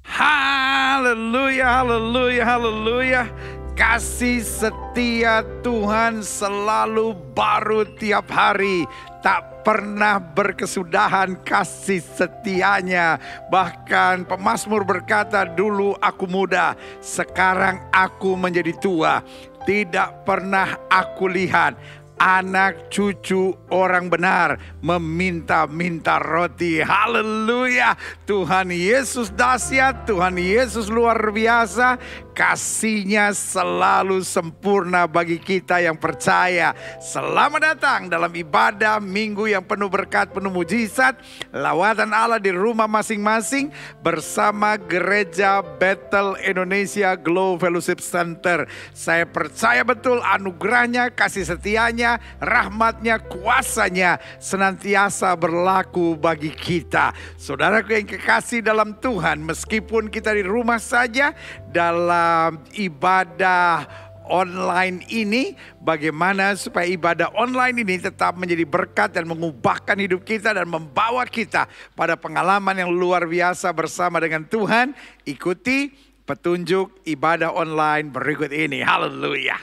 Haleluya, haleluya, haleluya. Kasih setia Tuhan selalu baru tiap hari. Tak pernah berkesudahan kasih setianya. Bahkan pemazmur berkata, dulu aku muda, sekarang aku menjadi tua. Tidak pernah aku lihat anak cucu orang benar meminta-minta roti. Haleluya. Tuhan Yesus dahsyat, Tuhan Yesus luar biasa. Kasih-Nya selalu sempurna bagi kita yang percaya. Selamat datang dalam ibadah minggu yang penuh berkat, penuh mujizat. Lawatan Allah di rumah masing-masing bersama Gereja Bethel Indonesia Glow Fellowship Center. Saya percaya betul anugerahnya, kasih setianya, rahmatnya, kuasanya senantiasa berlaku bagi kita. Saudaraku yang kekasih dalam Tuhan, meskipun kita di rumah saja dalam ibadah online ini, bagaimana supaya ibadah online ini tetap menjadi berkat dan mengubahkan hidup kita dan membawa kita pada pengalaman yang luar biasa bersama dengan Tuhan. Ikuti petunjuk ibadah online berikut ini. Haleluya.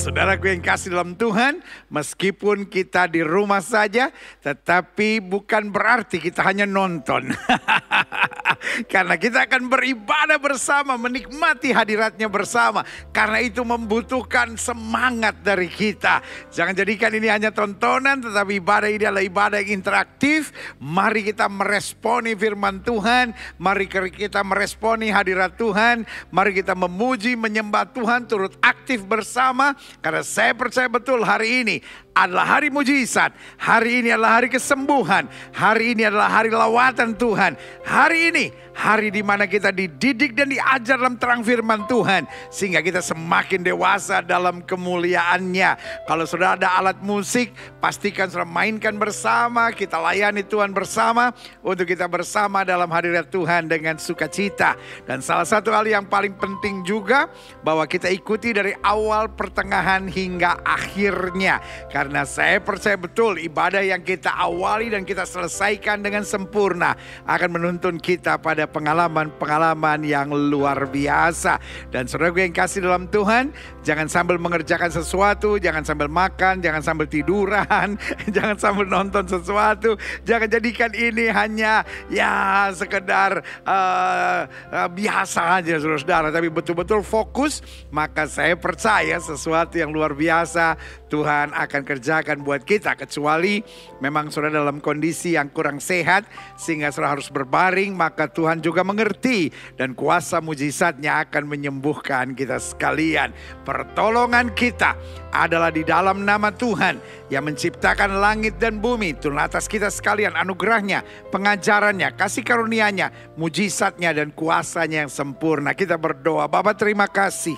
Saudaraku yang kasih dalam Tuhan, meskipun kita di rumah saja, tetapi bukan berarti kita hanya nonton. Karena kita akan beribadah bersama, menikmati hadiratnya bersama. Karena itu membutuhkan semangat dari kita. Jangan jadikan ini hanya tontonan, tetapi ibadah ini adalah ibadah yang interaktif. Mari kita meresponi firman Tuhan. Mari kita meresponi hadirat Tuhan. Mari kita memuji, menyembah Tuhan, turut aktif bersama. Karena saya percaya betul hari ini adalah hari mujizat. Hari ini adalah hari kesembuhan. Hari ini adalah hari lawatan Tuhan. Hari ini hari di mana kita dididik dan diajar dalam terang firman Tuhan. Sehingga kita semakin dewasa dalam kemuliaannya. Kalau sudah ada alat musik, pastikan sudah mainkan bersama. Kita layani Tuhan bersama. Untuk kita bersama dalam hadirat Tuhan dengan sukacita. Dan salah satu hal yang paling penting juga, bahwa kita ikuti dari awal, pertengahan hingga akhirnya. Karena saya percaya betul ibadah yang kita awali dan kita selesaikan dengan sempurna akan menuntun kita pada pengalaman-pengalaman yang luar biasa. Dan saudaraku yang kasih dalam Tuhan, jangan sambil mengerjakan sesuatu, jangan sambil makan, jangan sambil tiduran, jangan sambil nonton sesuatu. Jangan jadikan ini hanya ya sekedar biasa aja saudara-saudara, tapi betul-betul fokus. Maka saya percaya sesuatu yang luar biasa Tuhan akan kerjakan buat kita. Kecuali memang saudara dalam kondisi yang kurang sehat sehingga saudara harus berbaring, maka Tuhan juga mengerti dan kuasa mujizatnya akan menyembuhkan kita sekalian. Pertolongan kita adalah di dalam nama Tuhan yang menciptakan langit dan bumi. Turun atas kita sekalian anugerahnya, pengajarannya, kasih karunia-Nya, mujizatnya dan kuasanya yang sempurna. Kita berdoa. Bapa, terima kasih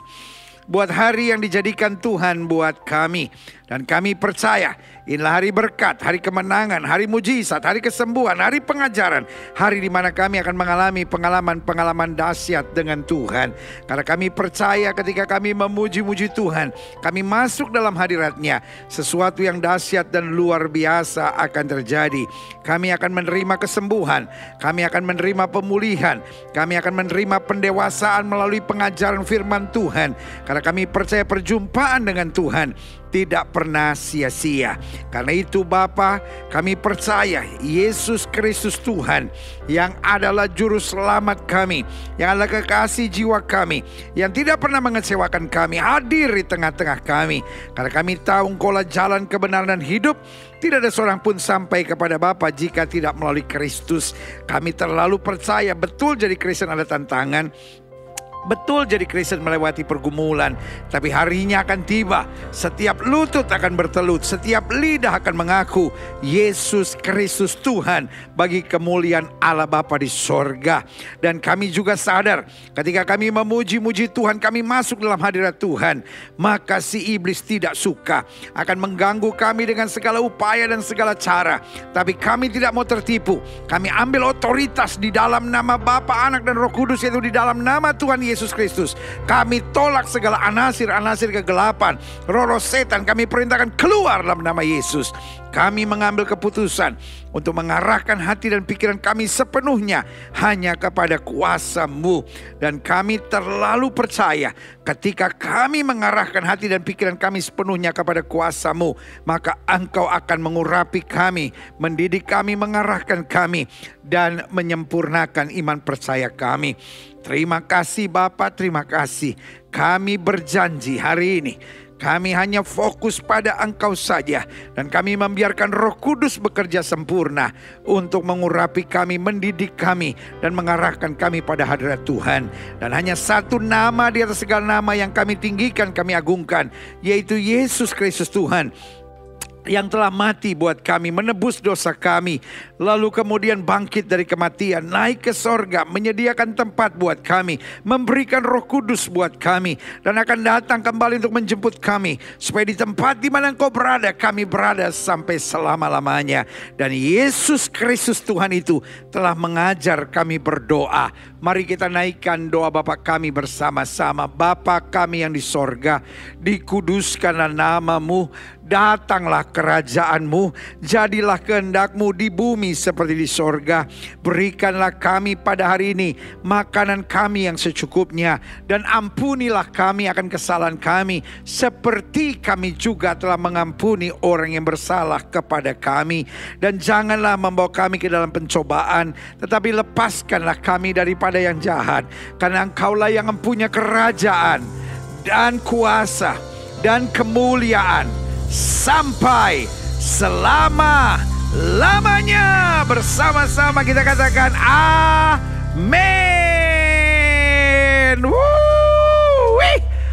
buat hari yang dijadikan Tuhan buat kami. Dan kami percaya inilah hari berkat, hari kemenangan, hari mujizat, hari kesembuhan, hari pengajaran. Hari di mana kami akan mengalami pengalaman-pengalaman dahsyat dengan Tuhan. Karena kami percaya ketika kami memuji-muji Tuhan, kami masuk dalam hadirat-Nya, sesuatu yang dahsyat dan luar biasa akan terjadi. Kami akan menerima kesembuhan, kami akan menerima pemulihan, kami akan menerima pendewasaan melalui pengajaran firman Tuhan. Karena kami percaya perjumpaan dengan Tuhan tidak pernah sia-sia. Karena itu Bapa, kami percaya Yesus Kristus Tuhan yang adalah juru selamat kami, yang adalah kekasih jiwa kami, yang tidak pernah mengecewakan kami, hadir di tengah-tengah kami. Karena kami tahu Engkaulah jalan kebenaran dan hidup. Tidak ada seorang pun sampai kepada Bapa jika tidak melalui Kristus. Kami terlalu percaya betul jadi Kristen ada tantangan. Betul jadi Kristen melewati pergumulan, tapi harinya akan tiba. Setiap lutut akan bertelut, setiap lidah akan mengaku Yesus Kristus Tuhan bagi kemuliaan Allah Bapa di sorga. Dan kami juga sadar ketika kami memuji-muji Tuhan, kami masuk dalam hadirat Tuhan, maka si iblis tidak suka, akan mengganggu kami dengan segala upaya dan segala cara. Tapi kami tidak mau tertipu. Kami ambil otoritas di dalam nama Bapa, Anak dan Roh Kudus, yaitu di dalam nama Tuhan Yesus Kristus. Kami tolak segala anasir-anasir kegelapan, roh-roh setan, kami perintahkan keluar dalam nama Yesus. Kami mengambil keputusan untuk mengarahkan hati dan pikiran kami sepenuhnya hanya kepada kuasa-Mu. Dan kami terlalu percaya ketika kami mengarahkan hati dan pikiran kami sepenuhnya kepada kuasa-Mu, maka Engkau akan mengurapi kami, mendidik kami, mengarahkan kami, dan menyempurnakan iman percaya kami. Terima kasih Bapa, terima kasih. Kami berjanji hari ini kami hanya fokus pada Engkau saja. Dan kami membiarkan Roh Kudus bekerja sempurna untuk mengurapi kami, mendidik kami, dan mengarahkan kami pada hadirat Tuhan. Dan hanya satu nama di atas segala nama yang kami tinggikan, kami agungkan, yaitu Yesus Kristus Tuhan, yang telah mati buat kami, menebus dosa kami, lalu kemudian bangkit dari kematian, naik ke sorga, menyediakan tempat buat kami, memberikan Roh Kudus buat kami, dan akan datang kembali untuk menjemput kami, supaya di tempat di mana Engkau berada, kami berada sampai selama-lamanya. Dan Yesus Kristus Tuhan itu telah mengajar kami berdoa. Mari kita naikkan doa Bapa kami bersama-sama. Bapa kami yang di sorga, dikuduskanlah nama-Mu, datanglah kerajaan-Mu, jadilah kehendak-Mu di bumi seperti di sorga. Berikanlah kami pada hari ini makanan kami yang secukupnya, dan ampunilah kami akan kesalahan kami, seperti kami juga telah mengampuni orang yang bersalah kepada kami. Dan janganlah membawa kami ke dalam pencobaan, tetapi lepaskanlah kami daripada yang jahat. Karena Engkaulah yang mempunyai kerajaan dan kuasa dan kemuliaan sampai selama-lamanya. Bersama-sama kita katakan amin.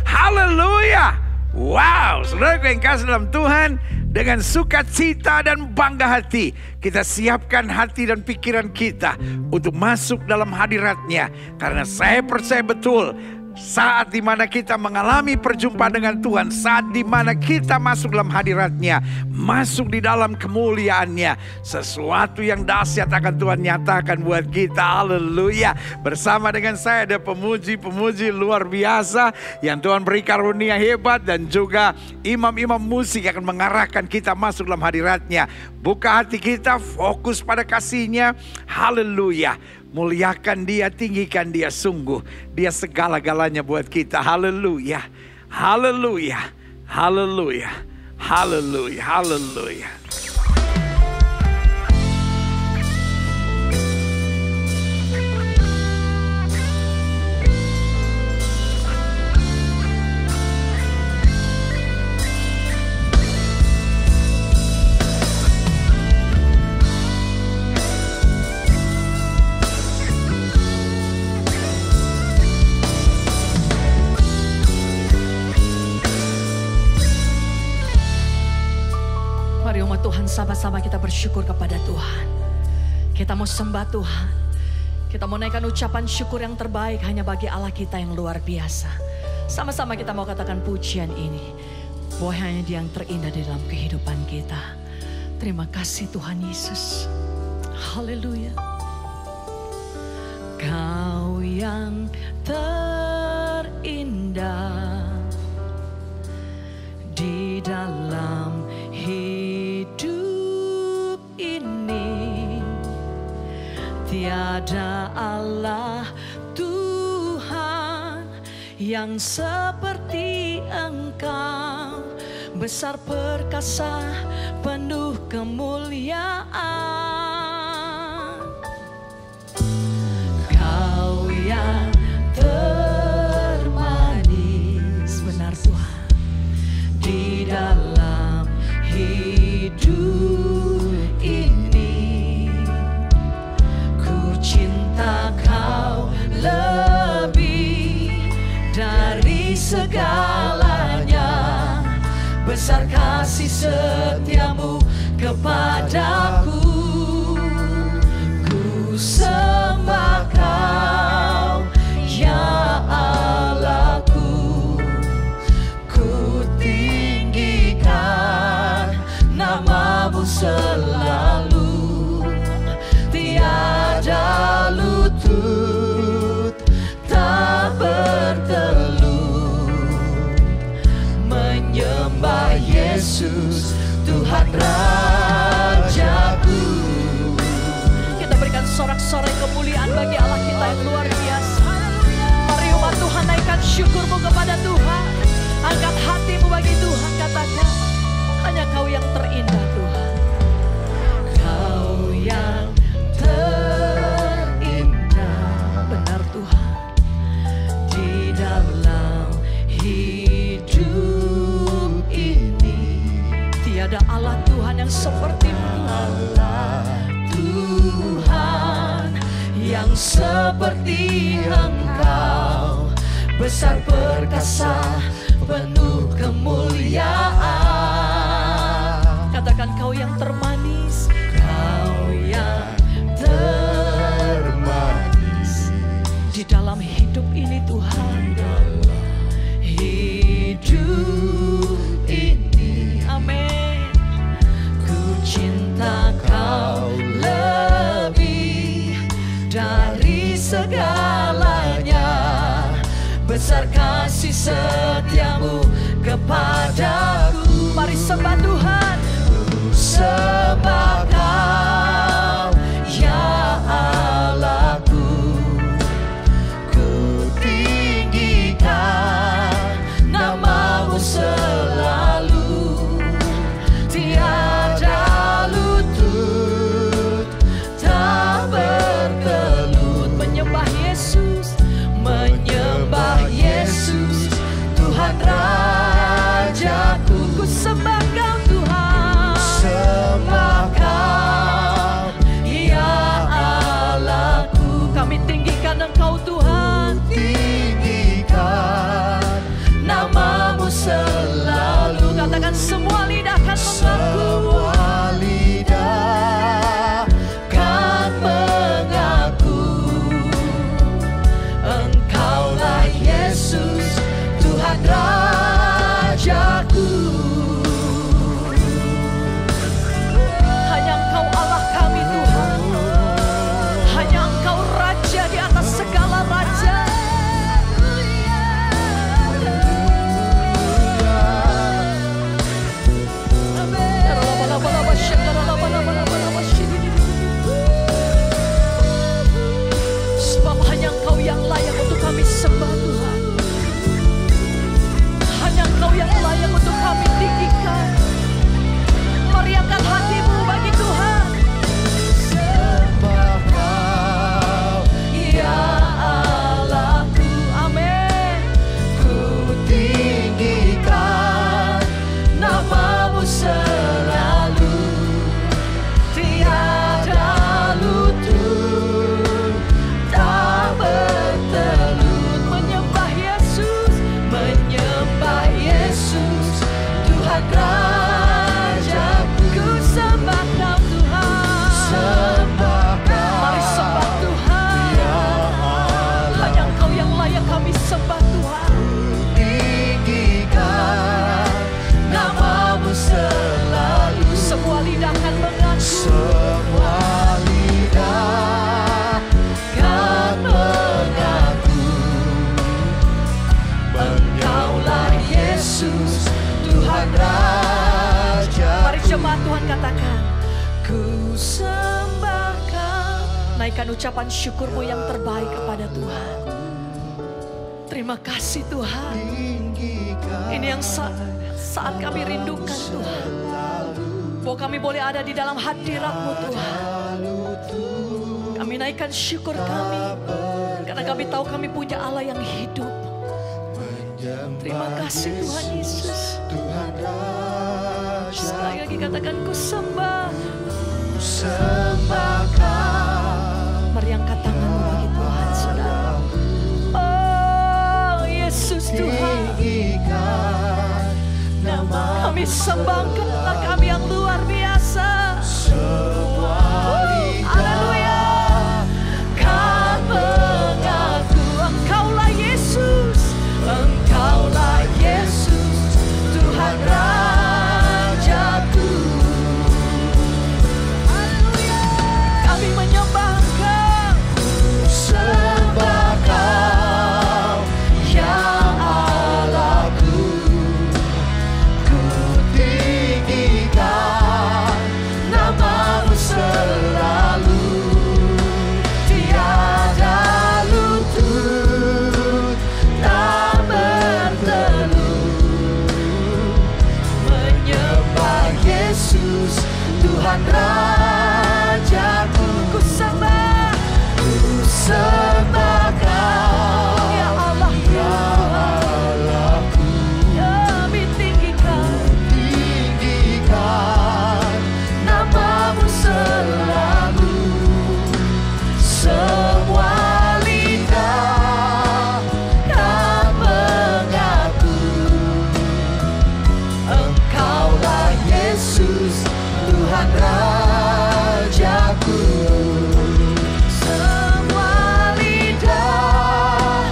Haleluya. Wow, saudara yang kasih dalam Tuhan, dengan sukacita dan bangga hati kita siapkan hati dan pikiran kita untuk masuk dalam hadirat-Nya. Karena saya percaya betul, saat dimana kita mengalami perjumpaan dengan Tuhan, saat dimana kita masuk dalam hadirat-Nya, masuk di dalam kemuliaan-Nya, sesuatu yang dahsyat akan Tuhan nyatakan buat kita. Haleluya. Bersama dengan saya ada pemuji-pemuji luar biasa yang Tuhan beri karunia hebat, dan juga imam-imam musik akan mengarahkan kita masuk dalam hadirat-Nya. Buka hati kita, fokus pada kasih-Nya. Haleluya. Muliakan Dia, tinggikan Dia, sungguh Dia segala-galanya buat kita. Haleluya, haleluya, haleluya, haleluya, haleluya. Sama-sama kita bersyukur kepada Tuhan. Kita mau sembah Tuhan. Kita mau naikkan ucapan syukur yang terbaik hanya bagi Allah kita yang luar biasa. Sama-sama kita mau katakan pujian ini, bahwa hanya Dia yang terindah di dalam kehidupan kita. Terima kasih Tuhan Yesus. Haleluya. Kau yang terindah di dalam hidup ini, tiada Allah Tuhan yang seperti Engkau, besar perkasa, penuh kemuliaan. Kau yang termanis, benar Tuhan, di dalam hidup ini. Ku cinta Kau lebih dari segalanya. Besar kasih setiamu kepadaku. Ku sembah Kau, ya Allahku. Ku tinggikan namamu selalu. Tiada lutut tak bertelut menyembah Yesus, Tuhan Rajaku. Kita berikan sorak-sorai kemuliaan bagi Allah kita yang luar biasa. Mari umat Tuhan naikkan syukurmu kepada Tuhan. Angkat hatimu bagi Tuhan, katakan, hanya Kau yang terindah Tuhan. Kau yang terindah, benar Tuhan, di dalam hidup ini. Tiada Allah Tuhan yang seperti-Mu. Allah Tuhan yang seperti Engkau, besar perkasa, penuh kemuliaan. Katakan, Kau yang termanis, Kau yang termanis di dalam hidup ini Tuhan. Hidup ini, amin. Ku cinta Kau lebih dari segalanya. Besar kasih setiamu kepadaku. Mari sembah Tuhan. Ku sembah Kau, ya Allahku. Ku tinggikan namamu selalu. Tiada lutut tak bertelut menyembah Yesus, menyembah Yesus, Tuhan Rajaku. Ku sembah Kau Tuhan, sembah Kau, ya Allahku. Kami tinggikan Engkau Tuhan, tinggikan namamu selalu. Katakan, semua lidah kan mengaku, semua lidah kan mengaku, Engkaulah Yesus, Tuhan Rajaku. Hanya Engkau Allah kami Tuhan, hanya Engkau Raja di atas segala raja. Sebab hanya Engkau yang layak untuk kami sembah Tuhan. Hanya Engkau yang layak untuk kami tinggikan. Mari angkat hatimu bagi Tuhan. Sembah Kau, ya Allahku, amin. Ku tinggikan namamu selalu. Tiada lutut tak bertelut menyembah Yesus, menyembah Yesus, Tuhan Rajaku. Ku sembah Kau Tuhan, sembah Kau. Mari sembah Tuhan, ya Allah. Hanya Engkau yang layak kami sembah Tuhan. Tinggikan namamu selalu. Semua lidah kan mengaku, semua lidah kan mengaku, Engkaulah Yesus, Tuhan Raja. Mari jemaat Tuhan katakan, ku sembah Kau. Naikkan ucapan syukurmu yang terbaik kepada Tuhan. Terima kasih Tuhan. Ini yang saat kami rindukan Tuhan. Bahwa kami boleh ada di dalam hadirat-Mu Tuhan. Kami naikkan syukur kami. Karena kami tahu kami punya Allah yang hidup. Terima kasih Tuhan Yesus. Sekali lagi katakan ku sembah. Mari angkat tanganmu bagi Tuhan saudara. Oh Yesus Tuhan. Kami sembahkan Allah kami yang luar biasa. Haleluya. Kan mengaku Engkaulah Yesus. Engkaulah Yesus Tuhan Rajaku. Haleluya. Kami menyembah Engkau. Sembah Kau ya Allahku. Ku tinggikan nama-Mu selalu. Tiada lutut tak bertelut. Menyembah Yesus Tuhan Rajaku. Ku sembah Kau ya Allah ya Allahku. Kami tinggikan nama-Mu selalu. Semua lidah kan mengaku Engkaulah Yesus Tuhan Rajaku. Semua lidah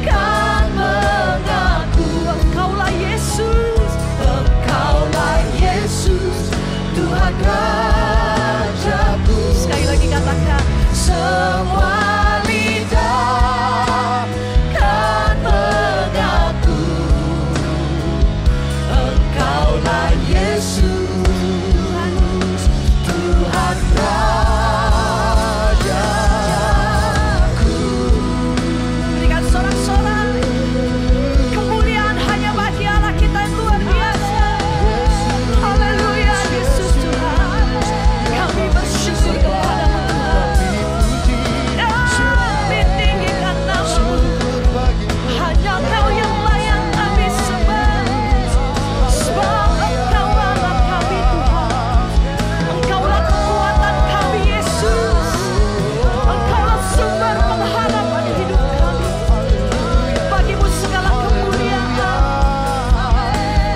kan mengaku Engkaulah Yesus. Engkaulah Yesus Tuhan Rajaku. Sekali lagi katakan. Semua lidah kan mengaku Engkaulah Yesus Tuhan Rajaku. Berikan sorak-sorai kemuliaan hanya bagi Allah kita yang luar biasa. Haleluya Yesus Tuhan. Kami bersyukur kepada-Mu Tuhan. Kami tinggikan nama-Mu. Hanya Engkau yang layak kami sembah. Sebab Engkau Allah kami Tuhan. Engkaulah kekuatan kami Yesus. Engkaulah sumber pengharapan hidup kami. Bagi-Mu segala kemuliaan.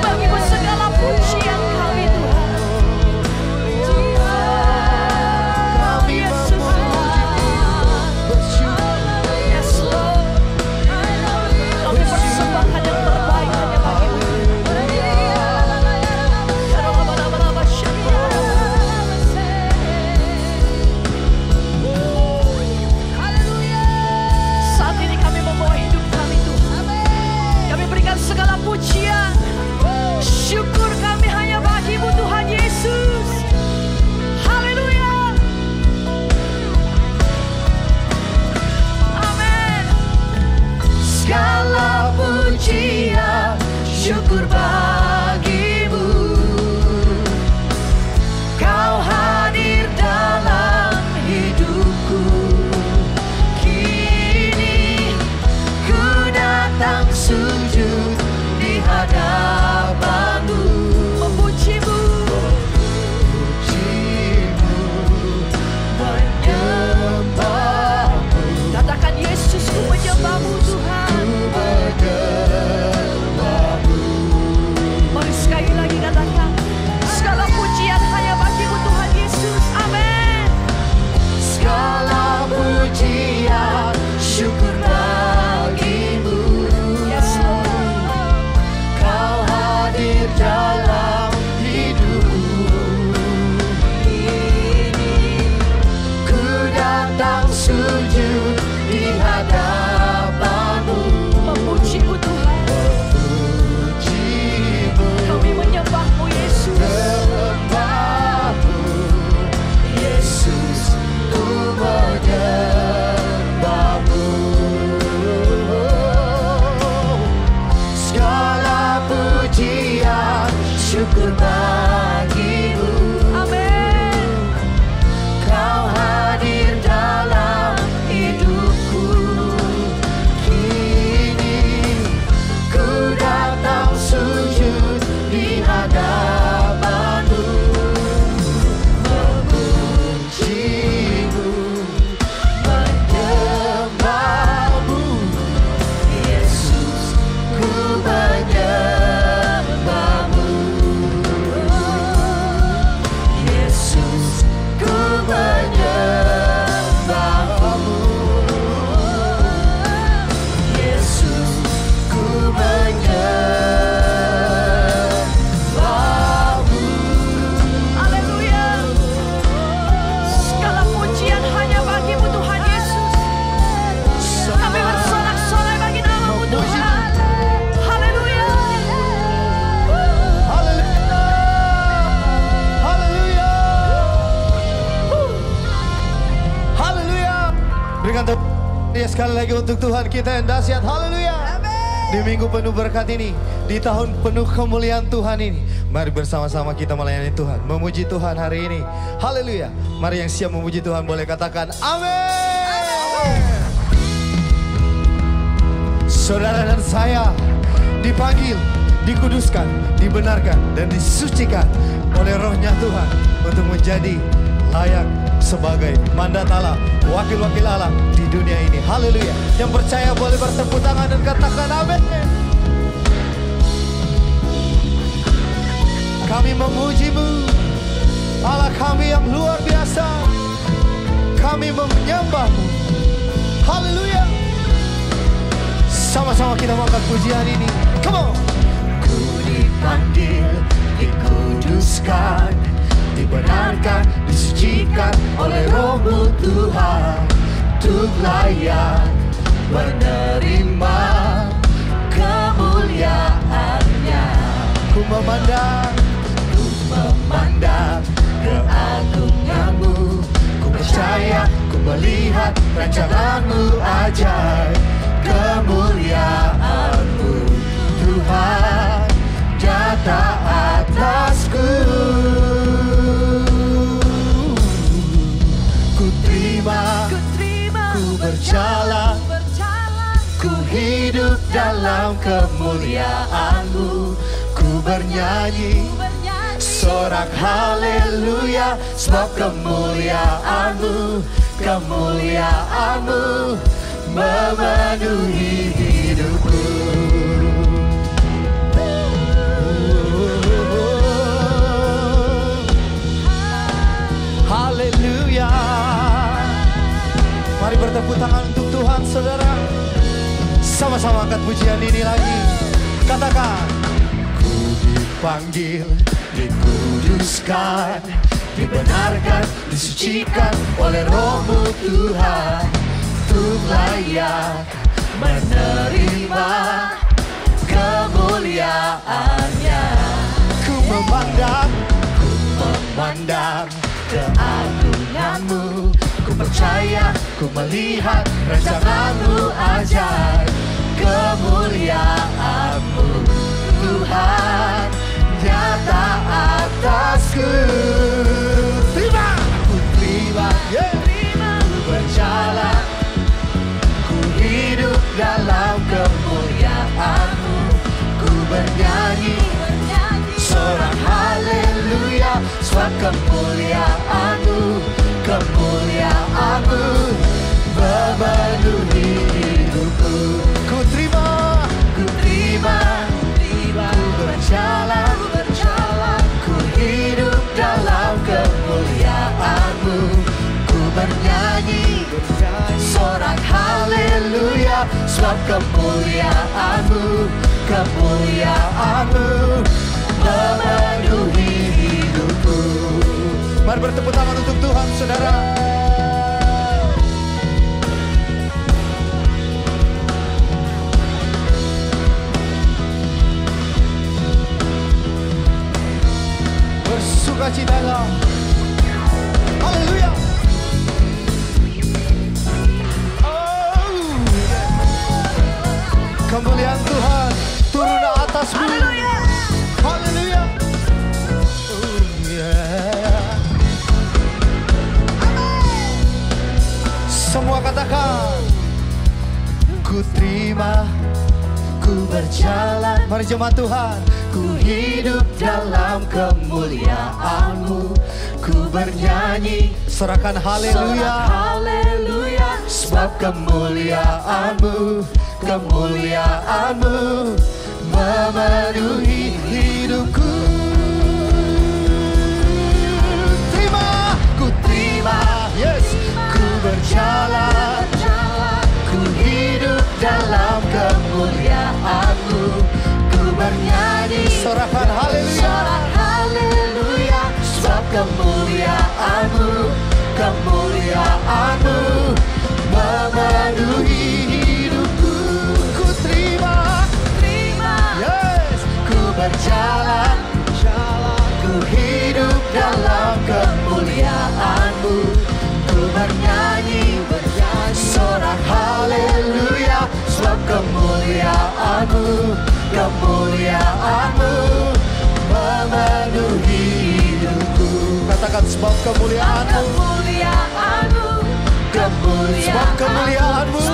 Bagi-Mu segala pujian kami Tuhan. Yesus Tuhan. Yes Lord. Kami persembahkan yang terbaik hanya bagi-Mu. Saat ini kami membawa hidup kami Tuhan. Kami berikan segala pujian. Syukur kami hanya bagi-Mu Tuhan Yesus. Haleluya. Amin. Segala pujian, syukur bagi-Mu. Kau hadir dalam hidupku. Kini ku datang sujud di hadapan-Mu. Memuji-Mu, menyembah-Mu. Katakan Yesus, ku menyembah-Mu Tuhan. sekali lagi untuk Tuhan kita yang dahsyat. Haleluya. Di minggu penuh berkat ini, di tahun penuh kemuliaan Tuhan ini, mari bersama-sama kita melayani Tuhan, memuji Tuhan hari ini. Haleluya. Mari yang siap memuji Tuhan boleh katakan amin. Saudara dan saya dipanggil, dikuduskan, dibenarkan, dan disucikan oleh rohnya Tuhan untuk menjadi layak sebagai mandat Allah, wakil-wakil Allah di dunia ini. Haleluya. Yang percaya boleh bertepuk tangan dan katakan amin. Kami memuji-Mu, Allah kami yang luar biasa. Kami menyembah-Mu. Haleluya. Sama-sama kita mengangkat pujian ini. Come on. Ku dipanggil, dikuduskan, dibenarkan, disucikan oleh Roh-Mu Tuhan, untuk layak menerima kemuliaan-Nya. Ku memandang keagungan-Mu, ku percaya, ku melihat rancangan-Mu ajaib. Kemuliaan-Mu Tuhan nyata atasku. Ku terima, ku berjalan, ku hidup dalam kemuliaan-Mu. Ku bernyanyi sorak haleluya, sebab kemuliaan-Mu, kemuliaan-Mu memenuhi hidupku. Haleluya. Mari bertepuk tangan untuk Tuhan, saudara. Sama-sama angkat pujian ini lagi. Katakan, ku dipanggil, dikuduskan, dibenarkan, disucikan oleh Roh-Mu Tuhan, untuk layak menerima kemuliaan-Nya. Ku memandang keagungan-Mu, ku percaya, ku melihat rancangan-Mu ajaib. Kemuliaan-Mu Tuhan nyata atasku. Terima, ku terima, ku berjalan, ku hidup dalam kemuliaan-Mu. Ku bernyanyi sorak haleluya, sebab kemuliaan-Mu, kemuliaan-Mu memenuhi hidupku. Ku terima, ku berjalan, ku hidup dalam kemuliaan-Mu. Ku bernyanyi sorak haleluya, sebab kemuliaan-Mu, kemuliaan-Mu memenuhi hidupku. Mari bertepuk tangan untuk Tuhan, saudara. Bersukacitalah. Haleluya. Kemuliaan Tuhan turun atasmu. Haleluya. Haleluya. Oh, yeah. Semua katakan, ku terima, ku berjalan. Mari jemaat Tuhan. Ku hidup dalam kemuliaan-Mu. Ku bernyanyi sorakan haleluya, haleluya, sebab kemuliaan-Mu, kemuliaan-Mu memenuhi hidupku. Terima, ku terima, yes, ku berjalan, ku hidup dalam kemuliaan-Mu. Ku bernyanyi sorakan haleluya, sorak haleluya, sebab kemuliaan-Mu, kemuliaan-Mu memenuhi hidupku. Ku terima, yes, ku berjalan, ku hidup dalam kemuliaan-Mu. Ku bernyanyi sorak haleluya, kemuliaan-Mu, kemuliaan-Mu memenuhi hidupku. Katakan sebab kemuliaan-Mu, Kemuliaan-Mu, sebab kemuliaan-Mu,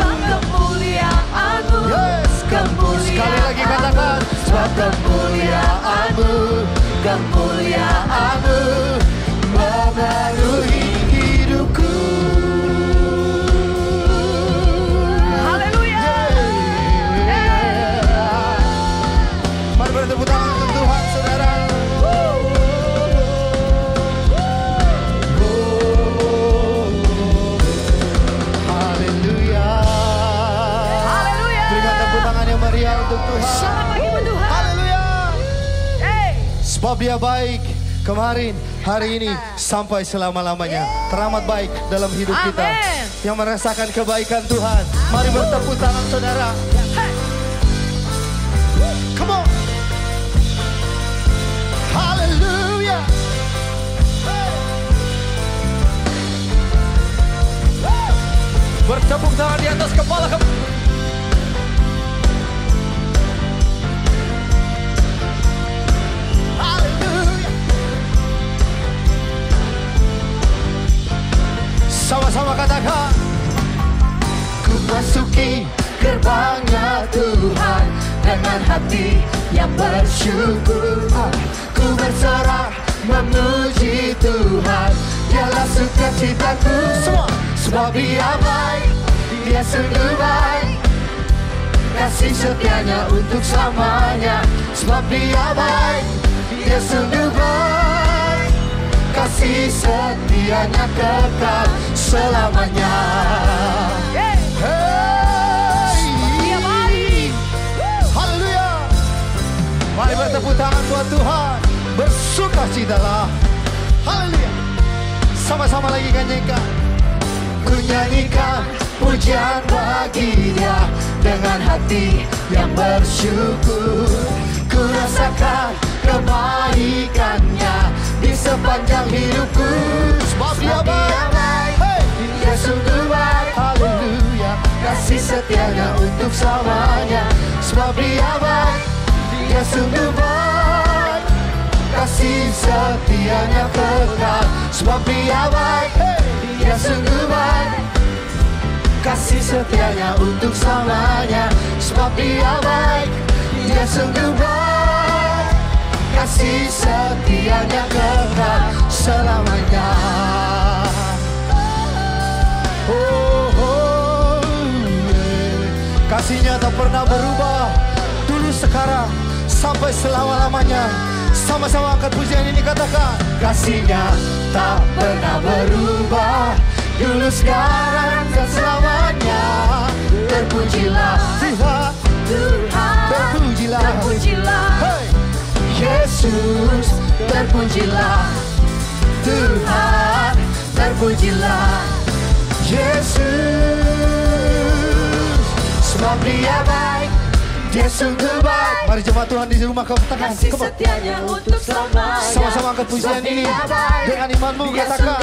yes, sekali lagi katakan sebab kemuliaan-Mu, kemuliaan-Mu memenuhi hidupku. Haleluya. Mari bertepuk tangan untuk Tuhan, saudara. Haleluya. Haleluya. Berikan tepuk tangan yang meriah untuk Tuhan. Selamat pagi Tuhan. Haleluya. Hey. Sebab Dia baik kemarin, hari ini, sampai selama-lamanya. Teramat baik dalam hidup kita. Amen. Yang merasakan kebaikan Tuhan, mari bertepuk tangan, saudara. Hey. Come on. Haleluya. Bertepuk tangan di atas kepala kamu. Haleluya. Sama-sama katakan. Ku masuki gerbangnya Tuhan dengan hati yang bersyukur. Ku bersorak memuji Tuhan, Dialah sukacitaku. Semua. Sebab Dia baik, Dia sungguh baik, kasih setianya untuk selamanya. Sebab Dia baik, Dia sungguh baik, kasih setianya kekal selamanya. Hey. Dia baik. Haleluya. Mari bertepuk tangan buat Tuhan, bersukacitalah. Haleluya. Sama-sama lagi kan nyanyikan. Ku nyanyikan pujian bagi Dia dengan hati yang bersyukur. Ku rasakan kebaikannya di sepanjang hidupku. Sebab Dia baik, hey. Dia sungguh baik. Haleluya. Kasih setianya untuk selamanya. Sebab Dia baik, Dia sungguh baik, kasih setianya kekal. Sebab Dia baik, hey. Dia sungguh baik, kasih setianya untuk selamanya. Sebab Dia baik, Dia sungguh baik, kasih setianya kekal selamanya. Kasihnya tak pernah berubah, dulu sekarang sampai selama-lamanya. Sama-sama angkat pujian ini, katakan. Kasihnya tak pernah berubah, dulu sekarang dan selamanya. Terpujilah Tuhan, terpujilah, Terpujilah. hey. Yesus, terpujilah Tuhan, terpujilah Yesus. Sebab Dia baik, Dia sungguh baik. Mari jemaat Tuhan di rumah katakan. Kasih setianya untuk selamanya. Sama-sama angkat pujian ini dengan imanmu, katakan.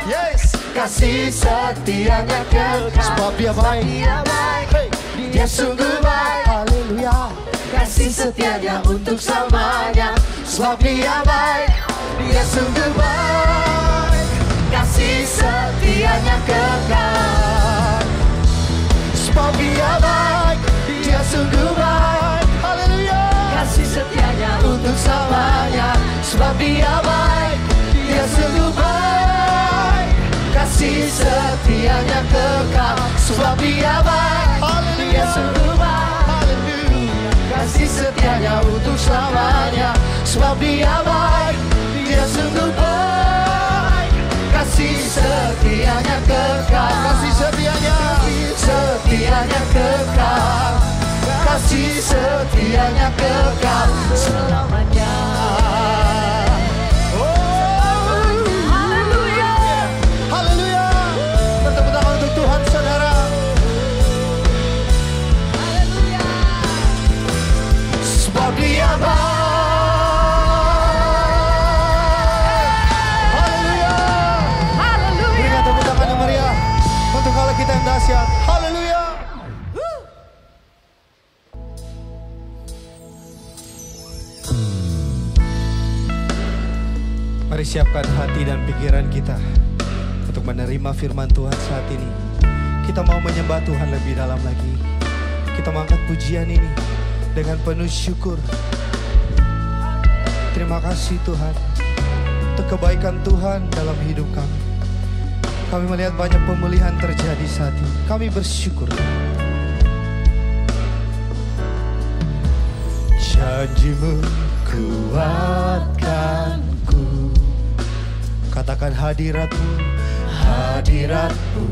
Yes. Kasih setianya kekal. Sebab Dia baik, hey. Dia sungguh baik. Haleluya. Kasih setianya untuk selamanya. Sebab Dia baik, Dia sungguh baik, kasih setianya kekal. Sebab Dia baik, Dia sungguh baik. Haleluya. Kasih setianya untuk selamanya. Sebab Dia baik, Dia sungguh baik, kasih setianya kekal. Sebab Dia baik, Dia sungguh baik, haleluya, kasih setianya untuk selamanya. Sebab Dia baik, Dia sungguh baik, kasih setianya kekal. Kasih setianya kekal, kasih setianya kekal selamanya. Haleluya. Haleluya. Bertepuk tangan untuk Tuhan, saudara. Haleluya. Sebab Dia baik. Haleluya. Haleluya. Berikan tepuk tangan yang meriah untuk Allah kita yang dahsyat. Haleluya. Mari siapkan hati dan pikiran kita untuk menerima firman Tuhan saat ini. Kita mau menyembah Tuhan lebih dalam lagi. Kita mengangkat pujian ini dengan penuh syukur. Terima kasih Tuhan untuk kebaikan Tuhan dalam hidup kami. Kami melihat banyak pemulihan terjadi saat ini. Kami bersyukur. Janji-Mu kuatkanku. Katakan hadirat-Mu, hadirat-Mu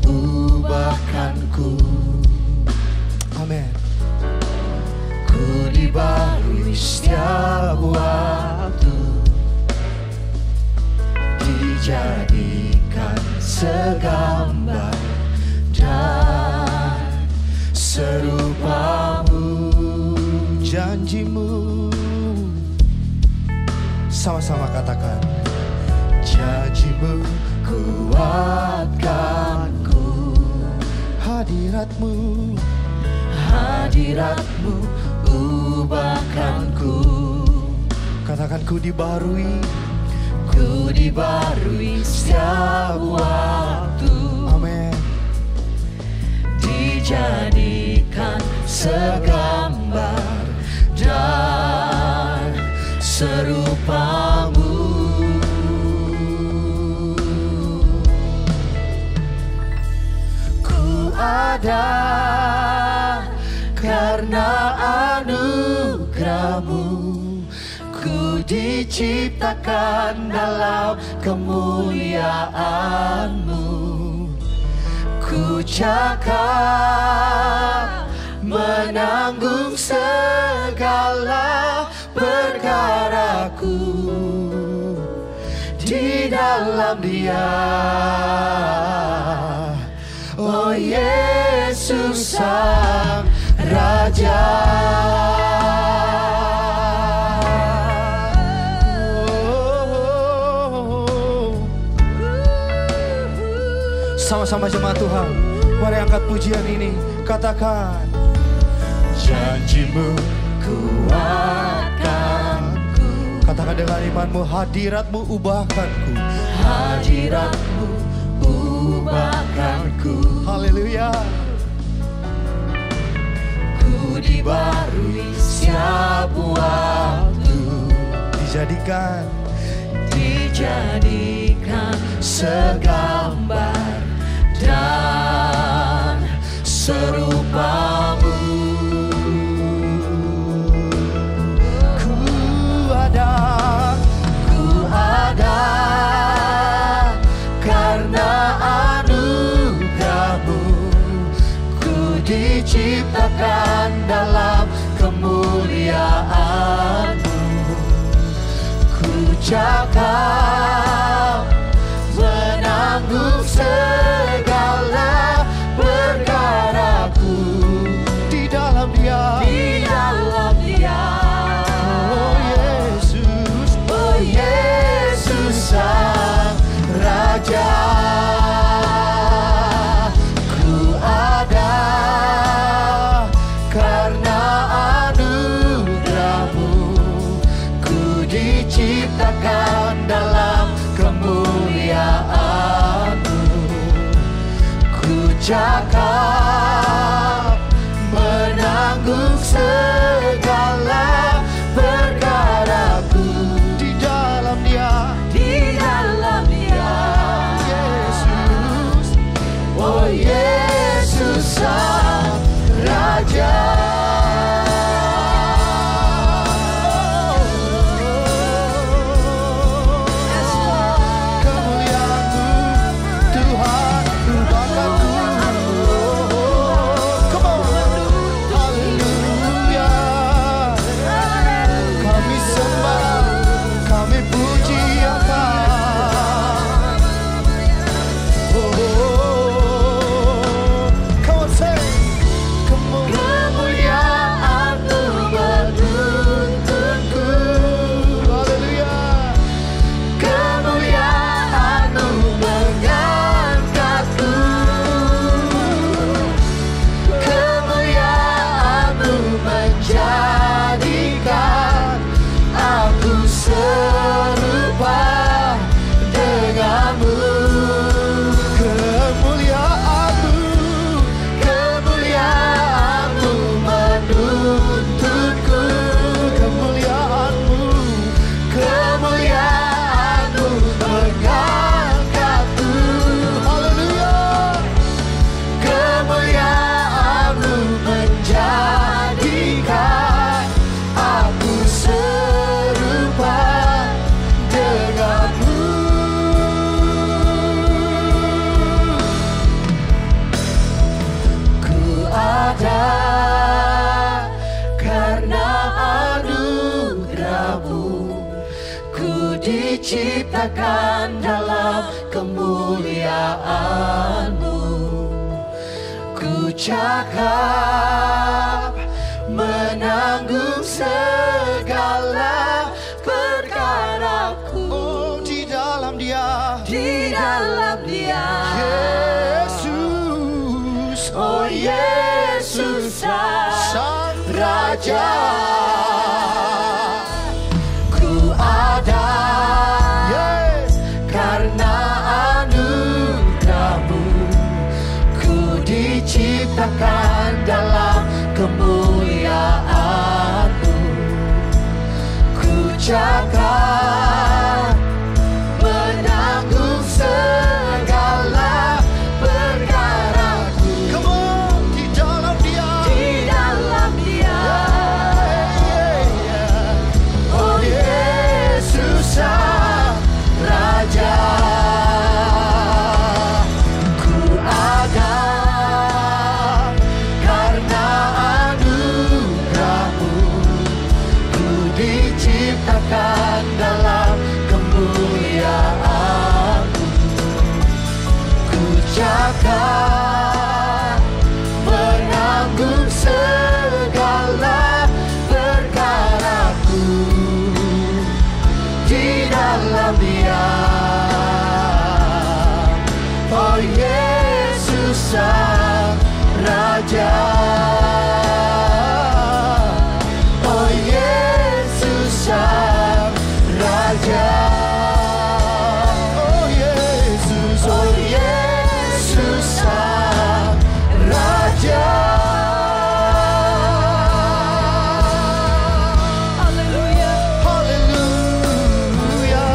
ubahkanku. Amin. Ku dibarui setiap waktu, dijadikan segambar dan serupa-Mu. Janji-Mu, sama-sama katakan, janji-Mu kuatkanku. Hadirat-Mu, hadirat-Mu ubahkanku. Katakan ku dibarui, ku dibarui setiap waktu. Amin. Dijadikan segambar dan serupa-Mu. Ku ada karena anugerah-Mu, ku diciptakan dalam kemuliaan-Mu. Ku cakap menanggung segala perkaraku di dalam Dia. Oh Yesus Sang Raja. Sama-sama jemaat Tuhan, mari angkat pujian ini. Katakan, janji-Mu kuatkanku. Katakan dengan imanmu, hadirat-Mu ubahkanku. Hadirat-Mu ubahkanku. Haleluya. Ku dibarui setiap waktu, dijadikan segambar dan serupa-Mu. Ku ada karena anugerah-Mu, ku diciptakan dalam kemuliaan-Mu. Ku cakap menanggung segala perkaraku di dalam Dia. Di dalam Dia. Oh Yesus, oh Yesus Sang Raja. Ku ada karena anugerah-Mu, ku diciptakan dalam kemuliaan-Mu. Ku cakap menanggung segala perkaraku di dalam Dia. Di dalam Dia. Yesus, oh Yesus Sang Raja. Kemuliaan diciptakan dalam kemuliaan-Mu. Ku cakap menanggung segala perkaraku. Oh, di dalam Dia, Di dalam Dia, Yesus, oh Yesus Sang Raja. Ku ada karena anugerah-Mu. Ku diciptakan dalam kemuliaan-Mu. Ku cakap menanggung segala perkaraku. Come on, di dalam Dia, di dalam Dia, oh Yesus Sang Raja. Ku ada karena anugerah-Mu. Ku diciptakan dalam kemuliaan-Mu. Ku cakap menanggung segala perkaraku di dalam Dia, oh Yesus Sang Raja. Oh Yesus Sang Raja. Oh Yesus Sang Raja. haleluya. Haleluya.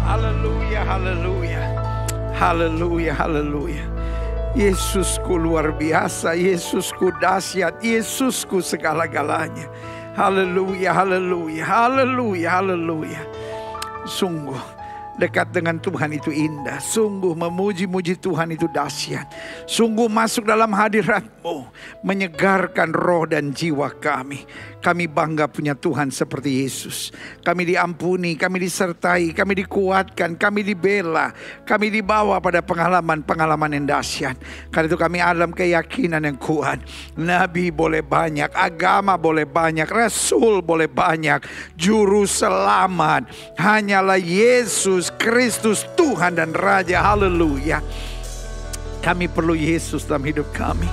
Haleluya, haleluya. Haleluya, haleluya. Yesusku luar biasa, Yesusku dahsyat, Yesusku segala-galanya. Haleluya, haleluya, haleluya, haleluya. Sungguh dekat dengan Tuhan itu indah. Sungguh memuji-muji Tuhan itu dahsyat. Sungguh masuk dalam hadirat-Mu menyegarkan roh dan jiwa kami. Kami bangga punya Tuhan seperti Yesus. Kami diampuni, kami disertai, kami dikuatkan, kami dibela, kami dibawa pada pengalaman-pengalaman yang dahsyat. Karena itu kami dalam keyakinan yang kuat. Nabi boleh banyak, agama boleh banyak, rasul boleh banyak, juru selamat hanyalah Yesus Kristus Tuhan dan Raja. Haleluya. Kami perlu Yesus dalam hidup kami.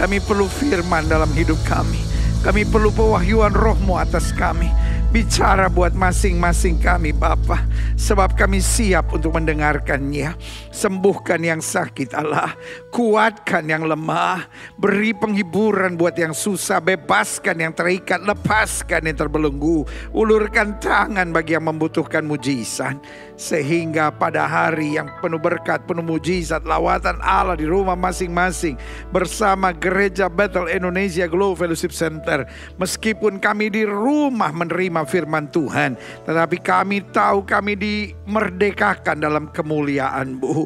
Kami perlu firman dalam hidup kami. Kami perlu pewahyuan roh-Mu atas kami. Bicara buat masing-masing kami Bapa, sebab kami siap untuk mendengarkannya. Sembuhkan yang sakit Allah, kuatkan yang lemah, beri penghiburan buat yang susah, bebaskan yang terikat, lepaskan yang terbelenggu, ulurkan tangan bagi yang membutuhkan mujizat. Sehingga pada hari yang penuh berkat, penuh mujizat, lawatan Allah di rumah masing-masing bersama Gereja Bethel Indonesia Global Fellowship Center. Meskipun kami di rumah menerima firman Tuhan, tetapi kami tahu kami dimerdekakan dalam kemuliaan-Mu.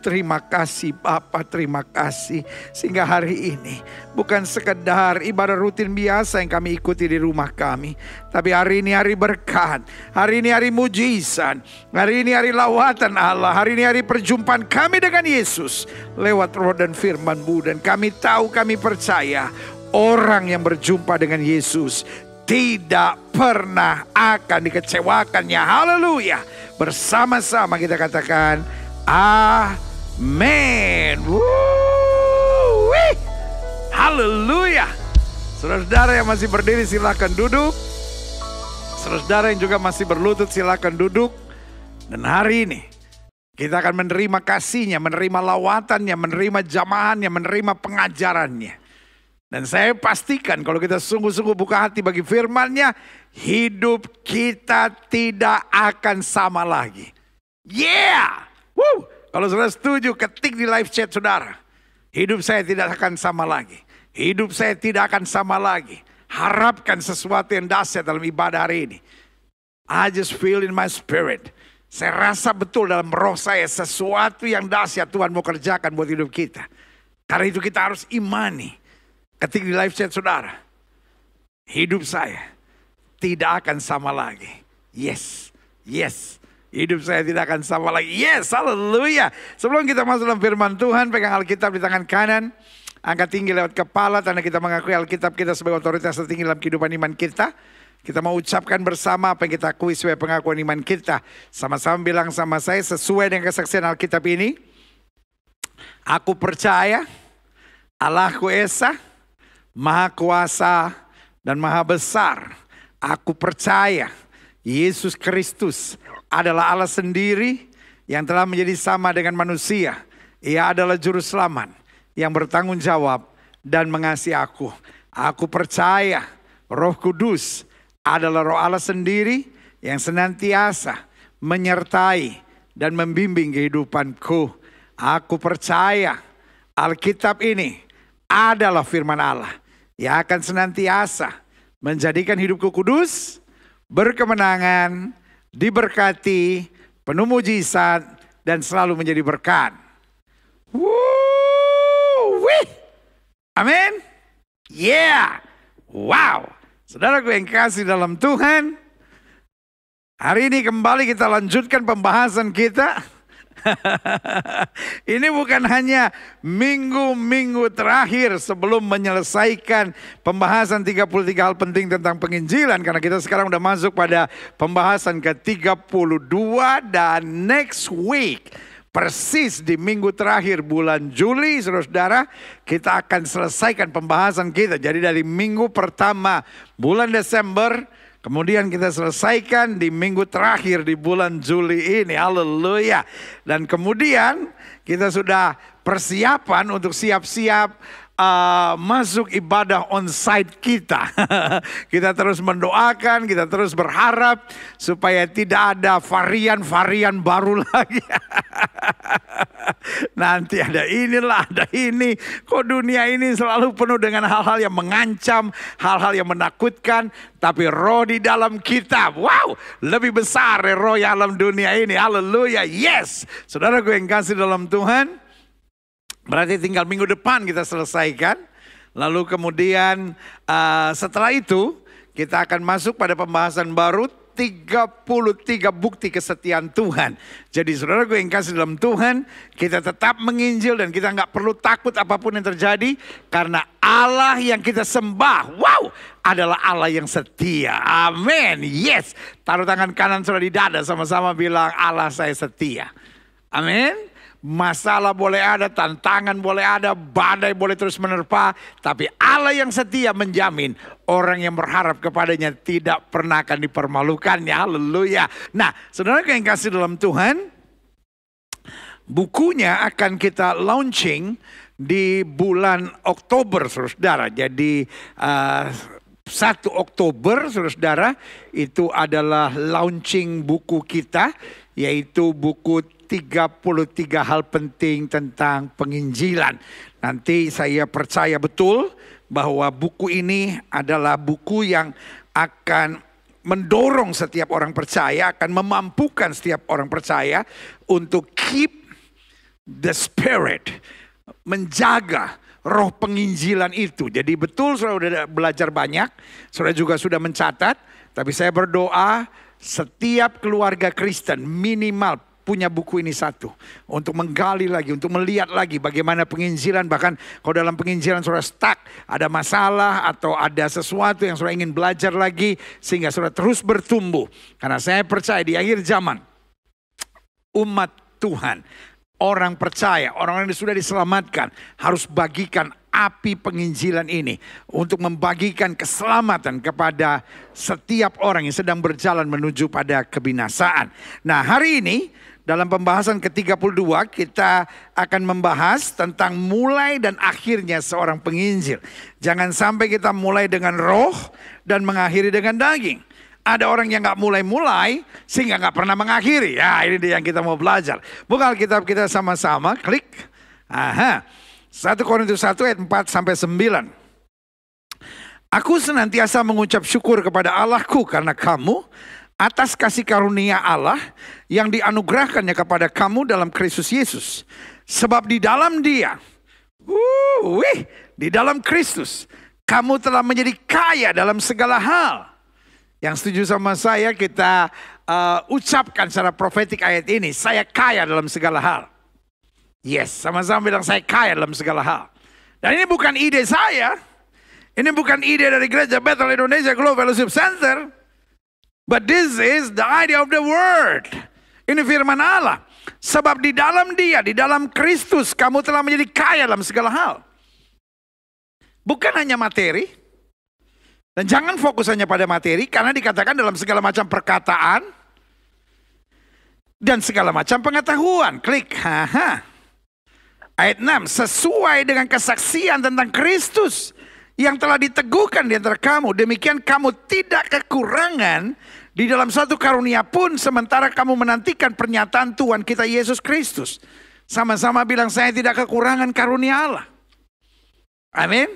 Terima kasih Bapa, terima kasih. Sehingga hari ini bukan sekedar ibadah rutin biasa yang kami ikuti di rumah kami, tapi hari ini hari berkat, hari ini hari mujizat, hari ini hari lawatan Allah, hari ini hari perjumpaan kami dengan Yesus lewat roh dan firman-Mu. Dan kami tahu, kami percaya orang yang berjumpa dengan Yesus tidak pernah akan dikecewakannya. Haleluya. Bersama-sama kita katakan amin. Haleluya. Saudara-saudara yang masih berdiri silakan duduk. Saudara-saudara yang juga masih berlutut silakan duduk. Dan hari ini kita akan menerima kasih-Nya, menerima lawatannya, menerima jamahannya, menerima pengajarannya. Dan saya pastikan kalau kita sungguh-sungguh buka hati bagi firman-Nya, hidup kita tidak akan sama lagi. Yeah! Woo! Kalau saudara setuju, ketik di live chat saudara. Hidup saya tidak akan sama lagi. Hidup saya tidak akan sama lagi. Harapkan sesuatu yang dahsyat dalam ibadah hari ini. I just feel in my spirit. Saya rasa betul dalam roh saya sesuatu yang dahsyat Tuhan mau kerjakan buat hidup kita. Karena itu kita harus imani. ketik di live chat saudara. Hidup saya tidak akan sama lagi. Yes, yes. Hidup saya tidak akan sama lagi. Yes, haleluya. Sebelum kita masuk dalam firman Tuhan, pegang Alkitab di tangan kanan. Angkat tinggi lewat kepala, tanda kita mengakui Alkitab kita sebagai otoritas tertinggi dalam kehidupan iman kita. Kita mau ucapkan bersama apa yang kita akui sebagai pengakuan iman kita. Sama-sama bilang sama saya sesuai dengan kesaksian Alkitab ini. Aku percaya Allahku Esa, Maha Kuasa dan Maha Besar. Aku percaya Yesus Kristus adalah Allah sendiri yang telah menjadi sama dengan manusia. Ia adalah juru selamat yang bertanggung jawab dan mengasihi aku. Aku percaya Roh Kudus adalah Roh Allah sendiri yang senantiasa menyertai dan membimbing kehidupanku. Aku percaya Alkitab ini adalah firman Allah yang akan senantiasa menjadikan hidupku kudus, berkemenangan, diberkati, penuh mujizat, dan selalu menjadi berkat. Amin. Yeah. Wow. Saudaraku yang kasih dalam Tuhan, hari ini kembali kita lanjutkan pembahasan kita. Ini bukan hanya minggu-minggu terakhir sebelum menyelesaikan pembahasan 33 hal penting tentang penginjilan. Karena kita sekarang udah masuk pada pembahasan ke-32 dan next week, persis di minggu terakhir bulan Juli, saudara-saudara, kita akan selesaikan pembahasan kita. Jadi dari minggu pertama bulan Desember, kemudian kita selesaikan di minggu terakhir di bulan Juli ini. Haleluya. Dan kemudian kita sudah persiapan untuk siap-siap masuk ibadah on-site kita. Kita terus mendoakan, kita terus berharap supaya tidak ada varian-varian baru lagi. Nanti ada inilah, ada ini. Kok dunia ini selalu penuh dengan hal-hal yang mengancam, hal-hal yang menakutkan. Tapi roh di dalam kita, wow, lebih besar dari roh yang dalam dunia ini. Haleluya, yes. Saudaraku yang kasih dalam Tuhan, berarti tinggal minggu depan kita selesaikan. Lalu kemudian setelah itu kita akan masuk pada pembahasan baru 33 bukti kesetiaan Tuhan. Jadi saudaraku yang kasih dalam Tuhan, kita tetap menginjil dan kita nggak perlu takut apapun yang terjadi. Karena Allah yang kita sembah, wow, adalah Allah yang setia. Amin, yes. Taruh tangan kanan saudara di dada, sama-sama bilang Allah saya setia. Amin. Masalah boleh ada, tantangan boleh ada, badai boleh terus menerpa. Tapi Allah yang setia menjamin orang yang berharap kepadanya tidak pernah akan dipermalukannya. Haleluya. Nah, saudara yang kasih dalam Tuhan, bukunya akan kita launching di bulan Oktober, saudara. Jadi 1 Oktober, saudara, itu adalah launching buku kita, yaitu buku 33 hal penting tentang penginjilan. Nanti saya percaya betul bahwa buku ini adalah buku yang akan mendorong setiap orang percaya, akan memampukan setiap orang percaya untuk keep the spirit, menjaga roh penginjilan itu. Jadi betul saudara sudah belajar banyak, saudara juga sudah mencatat, tapi saya berdoa setiap keluarga Kristen minimal punya buku ini satu. Untuk menggali lagi, untuk melihat lagi bagaimana penginjilan. Bahkan kalau dalam penginjilan saudara stuck, ada masalah atau ada sesuatu yang saudara ingin belajar lagi. Sehingga saudara terus bertumbuh. Karena saya percaya di akhir zaman, umat Tuhan, orang percaya, orang-orang yang sudah diselamatkan, harus bagikan api penginjilan ini. Untuk membagikan keselamatan kepada setiap orang yang sedang berjalan menuju pada kebinasaan. Nah, hari ini dalam pembahasan ke-32 kita akan membahas tentang mulai dan akhirnya seorang penginjil. Jangan sampai kita mulai dengan roh dan mengakhiri dengan daging. Ada orang yang gak mulai-mulai sehingga gak pernah mengakhiri. Ya, ini dia yang kita mau belajar. Buka Alkitab kita sama-sama, klik. 1 Korintus 1 ayat 4-9. Aku senantiasa mengucap syukur kepada Allahku karena kamu, atas kasih karunia Allah yang dianugerahkannya kepada kamu dalam Kristus Yesus. Sebab di dalam Dia, Di dalam Kristus, kamu telah menjadi kaya dalam segala hal. Yang setuju sama saya, kita ucapkan secara profetik ayat ini. Saya kaya dalam segala hal. Yes, sama-sama bilang saya kaya dalam segala hal. Dan ini bukan ide saya. Ini bukan ide dari Gereja Bethel Indonesia Global Fellowship Center. But this is the idea of the word. Ini firman Allah. Sebab di dalam Dia, di dalam Kristus, kamu telah menjadi kaya dalam segala hal. Bukan hanya materi. Dan jangan fokus hanya pada materi, karena dikatakan dalam segala macam perkataan dan segala macam pengetahuan. Klik. Ayat 6, sesuai dengan kesaksian tentang Kristus yang telah diteguhkan di antara kamu. Demikian kamu tidak kekurangan di dalam satu karunia pun, sementara kamu menantikan pernyataan Tuhan kita Yesus Kristus. Sama-sama bilang, saya tidak kekurangan karunia Allah. Amin.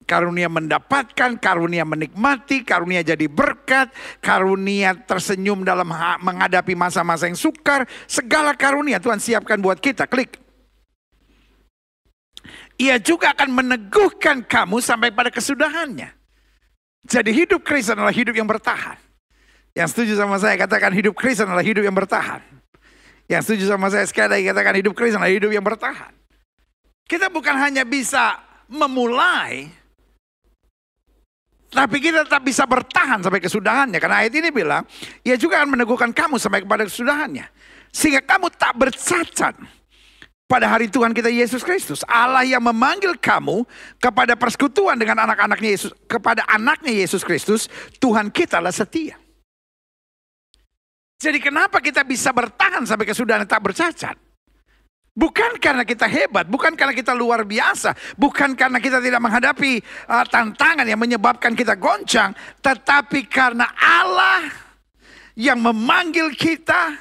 Karunia mendapatkan, karunia menikmati, karunia jadi berkat, karunia tersenyum dalam menghadapi masa-masa yang sukar. Segala karunia Tuhan siapkan buat kita. Klik. Ia juga akan meneguhkan kamu sampai pada kesudahannya. Jadi hidup Kristen adalah hidup yang bertahan. Yang setuju sama saya katakan hidup Kristen adalah hidup yang bertahan. Yang setuju sama saya sekali lagi katakan hidup Kristen adalah hidup yang bertahan. Kita bukan hanya bisa memulai, tapi kita tetap bisa bertahan sampai kesudahannya. Karena ayat ini bilang, ia juga akan meneguhkan kamu sampai kepada kesudahannya. Sehingga kamu tak bercacat pada hari Tuhan kita Yesus Kristus. Allah yang memanggil kamu kepada persekutuan dengan anak-anaknya Yesus, kepada anaknya Yesus Kristus, Tuhan kita lah setia. Jadi kenapa kita bisa bertahan sampai kesudahan tak bercacat? Bukan karena kita hebat, bukan karena kita luar biasa, bukan karena kita tidak menghadapi tantangan yang menyebabkan kita goncang, tetapi karena Allah yang memanggil kita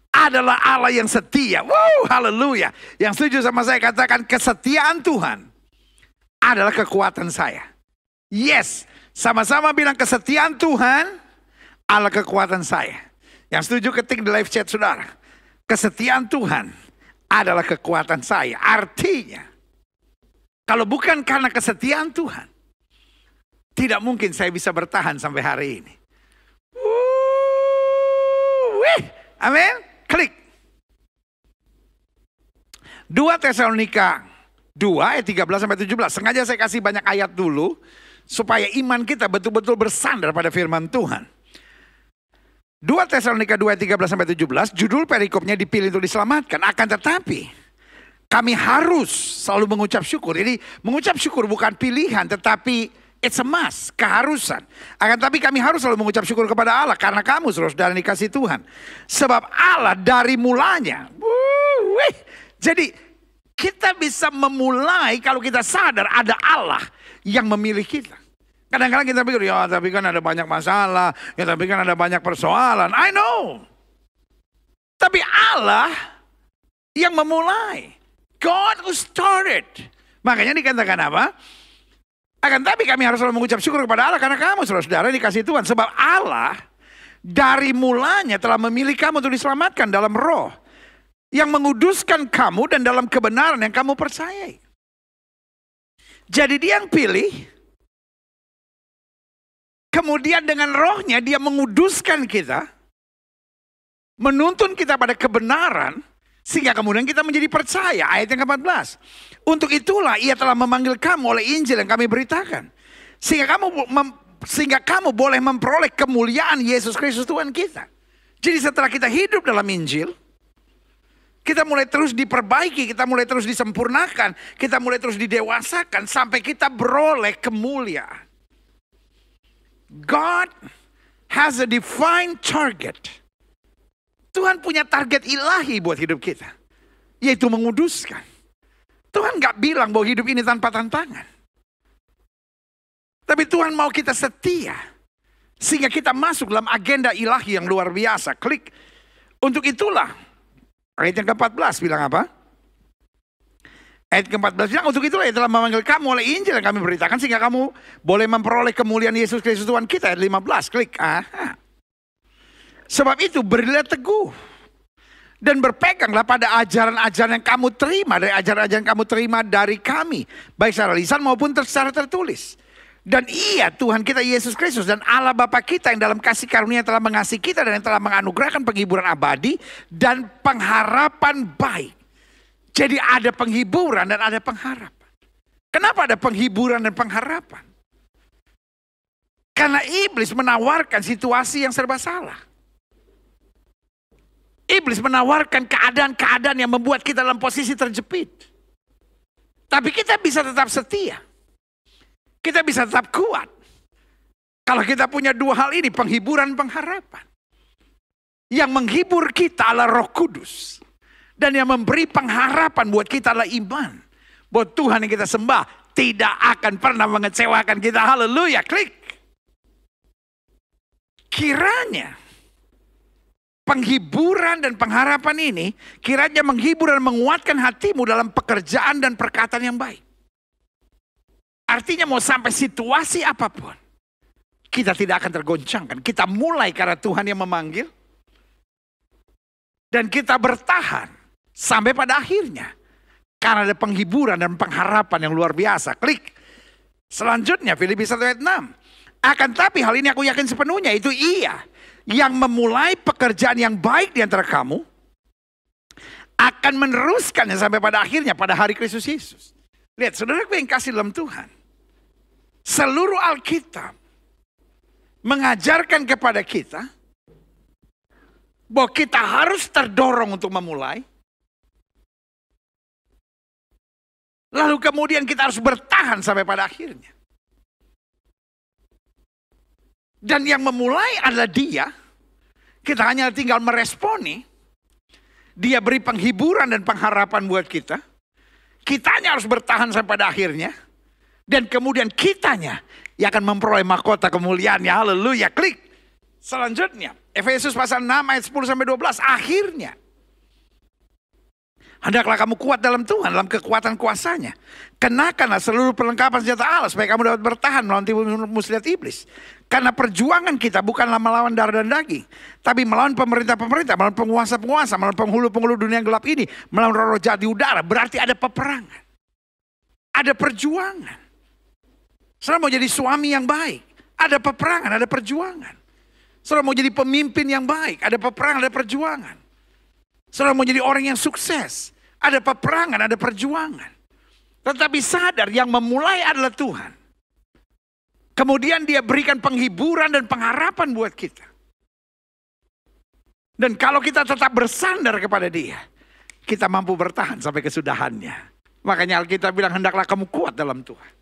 adalah Allah yang setia. Wow, haleluya. Yang setuju sama saya katakan kesetiaan Tuhan adalah kekuatan saya. Yes, sama-sama bilang kesetiaan Tuhan adalah kekuatan saya. Yang setuju ketik di live chat saudara. Kesetiaan Tuhan adalah kekuatan saya. Artinya, kalau bukan karena kesetiaan Tuhan, tidak mungkin saya bisa bertahan sampai hari ini. Amin. Klik. 2 Tesalonika 2 ayat 13-17. Sengaja saya kasih banyak ayat dulu, supaya iman kita betul-betul bersandar pada firman Tuhan. 2 Tesalonika 2 ayat 13-17, judul perikopnya dipilih untuk diselamatkan. Akan tetapi, kami harus selalu mengucap syukur. Jadi mengucap syukur bukan pilihan, tetapi it's a must, keharusan. Akan tetapi kami harus selalu mengucap syukur kepada Allah karena kamu saudara dikasih Tuhan. Sebab Allah dari mulanya. Jadi kita bisa memulai kalau kita sadar ada Allah yang memilih kita. Kadang-kadang kita pikir, ya tapi kan ada banyak masalah, ya tapi kan ada banyak persoalan. I know. Tapi Allah yang memulai. God who started. Makanya dikatakan apa? Akan tapi kami harus selalu mengucap syukur kepada Allah karena kamu saudara dikasih Tuhan. Sebab Allah dari mulanya telah memilih kamu untuk diselamatkan dalam roh. Yang menguduskan kamu dan dalam kebenaran yang kamu percayai. Jadi dia yang pilih. Kemudian dengan rohnya dia menguduskan kita. Menuntun kita pada kebenaran. Sehingga kemudian kita menjadi percaya. Ayat yang ke-14. Untuk itulah ia telah memanggil kamu oleh Injil yang kami beritakan. Sehingga kamu boleh memperoleh kemuliaan Yesus Kristus Tuhan kita. Jadi setelah kita hidup dalam Injil. Kita mulai terus diperbaiki. Kita mulai terus disempurnakan. Kita mulai terus didewasakan. Sampai kita beroleh kemuliaan. God has a divine target. Tuhan punya target ilahi buat hidup kita. Yaitu menguduskan. Tuhan gak bilang bahwa hidup ini tanpa tantangan. Tapi Tuhan mau kita setia. Sehingga kita masuk dalam agenda ilahi yang luar biasa. Klik. Untuk itulah. Ayat yang ke-14 bilang apa? Ayat ke-14 bilang, untuk itulah ia telah memanggil kamu oleh Injil yang kami beritakan. Sehingga kamu boleh memperoleh kemuliaan Yesus Kristus Tuhan kita. Ayat 15, klik. Sebab itu berilah teguh. Dan berpeganglah pada ajaran-ajaran yang kamu terima, dari ajaran-ajaran kamu terima dari kami, baik secara lisan maupun secara tertulis. Dan iya, Tuhan kita Yesus Kristus dan Allah Bapa kita yang dalam kasih karunia telah mengasihi kita dan yang telah menganugerahkan penghiburan abadi dan pengharapan baik. Jadi ada penghiburan dan ada pengharapan. Kenapa ada penghiburan dan pengharapan? Karena iblis menawarkan situasi yang serba salah. Iblis menawarkan keadaan-keadaan yang membuat kita dalam posisi terjepit. Tapi kita bisa tetap setia. Kita bisa tetap kuat. Kalau kita punya dua hal ini, penghiburan, pengharapan. Yang menghibur kita adalah Roh Kudus. Dan yang memberi pengharapan buat kita adalah iman. Bahwa Tuhan yang kita sembah tidak akan pernah mengecewakan kita. Haleluya, klik. Kiranya penghiburan dan pengharapan ini kiranya menghibur dan menguatkan hatimu dalam pekerjaan dan perkataan yang baik. Artinya mau sampai situasi apapun, kita tidak akan tergoncangkan. Kita mulai karena Tuhan yang memanggil. Dan kita bertahan sampai pada akhirnya. Karena ada penghiburan dan pengharapan yang luar biasa. Klik. Selanjutnya Filipi 1 ayat 6. Akan tapi hal ini aku yakin sepenuhnya, itu ia yang memulai pekerjaan yang baik di antara kamu akan meneruskannya sampai pada akhirnya pada hari Kristus Yesus. Lihat, saudaraku yang kasih dalam Tuhan, seluruh Alkitab mengajarkan kepada kita bahwa kita harus terdorong untuk memulai, lalu kemudian kita harus bertahan sampai pada akhirnya. Dan yang memulai adalah dia. Kita hanya tinggal meresponi. Dia beri penghiburan dan pengharapan buat kita. Kitanya harus bertahan sampai pada akhirnya. Dan kemudian kitanya yang akan memperoleh mahkota kemuliaannya. Haleluya, klik. Selanjutnya, Efesus pasal 6 ayat 10-12. Akhirnya, hendaklah kamu kuat dalam Tuhan, dalam kekuatan kuasanya. Kenakanlah seluruh perlengkapan senjata Allah supaya kamu dapat bertahan melawan tipu muslihat iblis. Karena perjuangan kita bukanlah melawan darah dan daging, tapi melawan pemerintah-pemerintah, melawan penguasa-penguasa, melawan penghulu-penghulu dunia yang gelap ini, melawan roh-roh jahat di udara. Berarti ada peperangan, ada perjuangan. Saudara mau jadi suami yang baik, ada peperangan, ada perjuangan. Saudara mau jadi pemimpin yang baik, ada peperangan, ada perjuangan. Saudara mau jadi orang yang sukses, ada peperangan, ada perjuangan. Tetapi sadar yang memulai adalah Tuhan. Kemudian dia berikan penghiburan dan pengharapan buat kita. Dan kalau kita tetap bersandar kepada dia, kita mampu bertahan sampai kesudahannya. Makanya Alkitab bilang, hendaklah kamu kuat dalam Tuhan.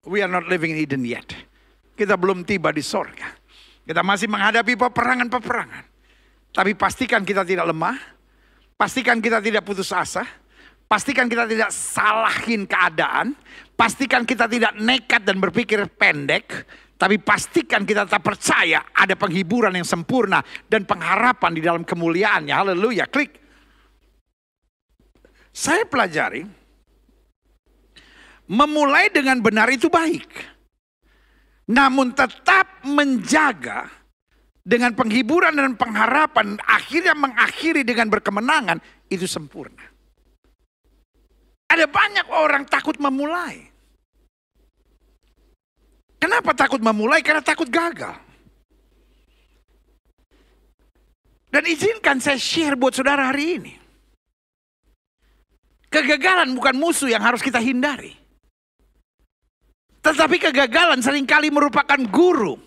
We are not living in Eden yet. Kita belum tiba di sorga. Kita masih menghadapi peperangan-peperangan. Tapi pastikan kita tidak lemah. Pastikan kita tidak putus asa. Pastikan kita tidak salahin keadaan. Pastikan kita tidak nekat dan berpikir pendek. Tapi pastikan kita tetap percaya ada penghiburan yang sempurna dan pengharapan di dalam kemuliaannya. Haleluya, klik. Saya pelajari, memulai dengan benar itu baik. Namun tetap menjaga dengan penghiburan dan pengharapan, akhirnya mengakhiri dengan berkemenangan, itu sempurna. Ada banyak orang takut memulai. Kenapa takut memulai? Karena takut gagal. Dan izinkan saya share buat saudara hari ini. Kegagalan bukan musuh yang harus kita hindari. Tetapi kegagalan seringkali merupakan guru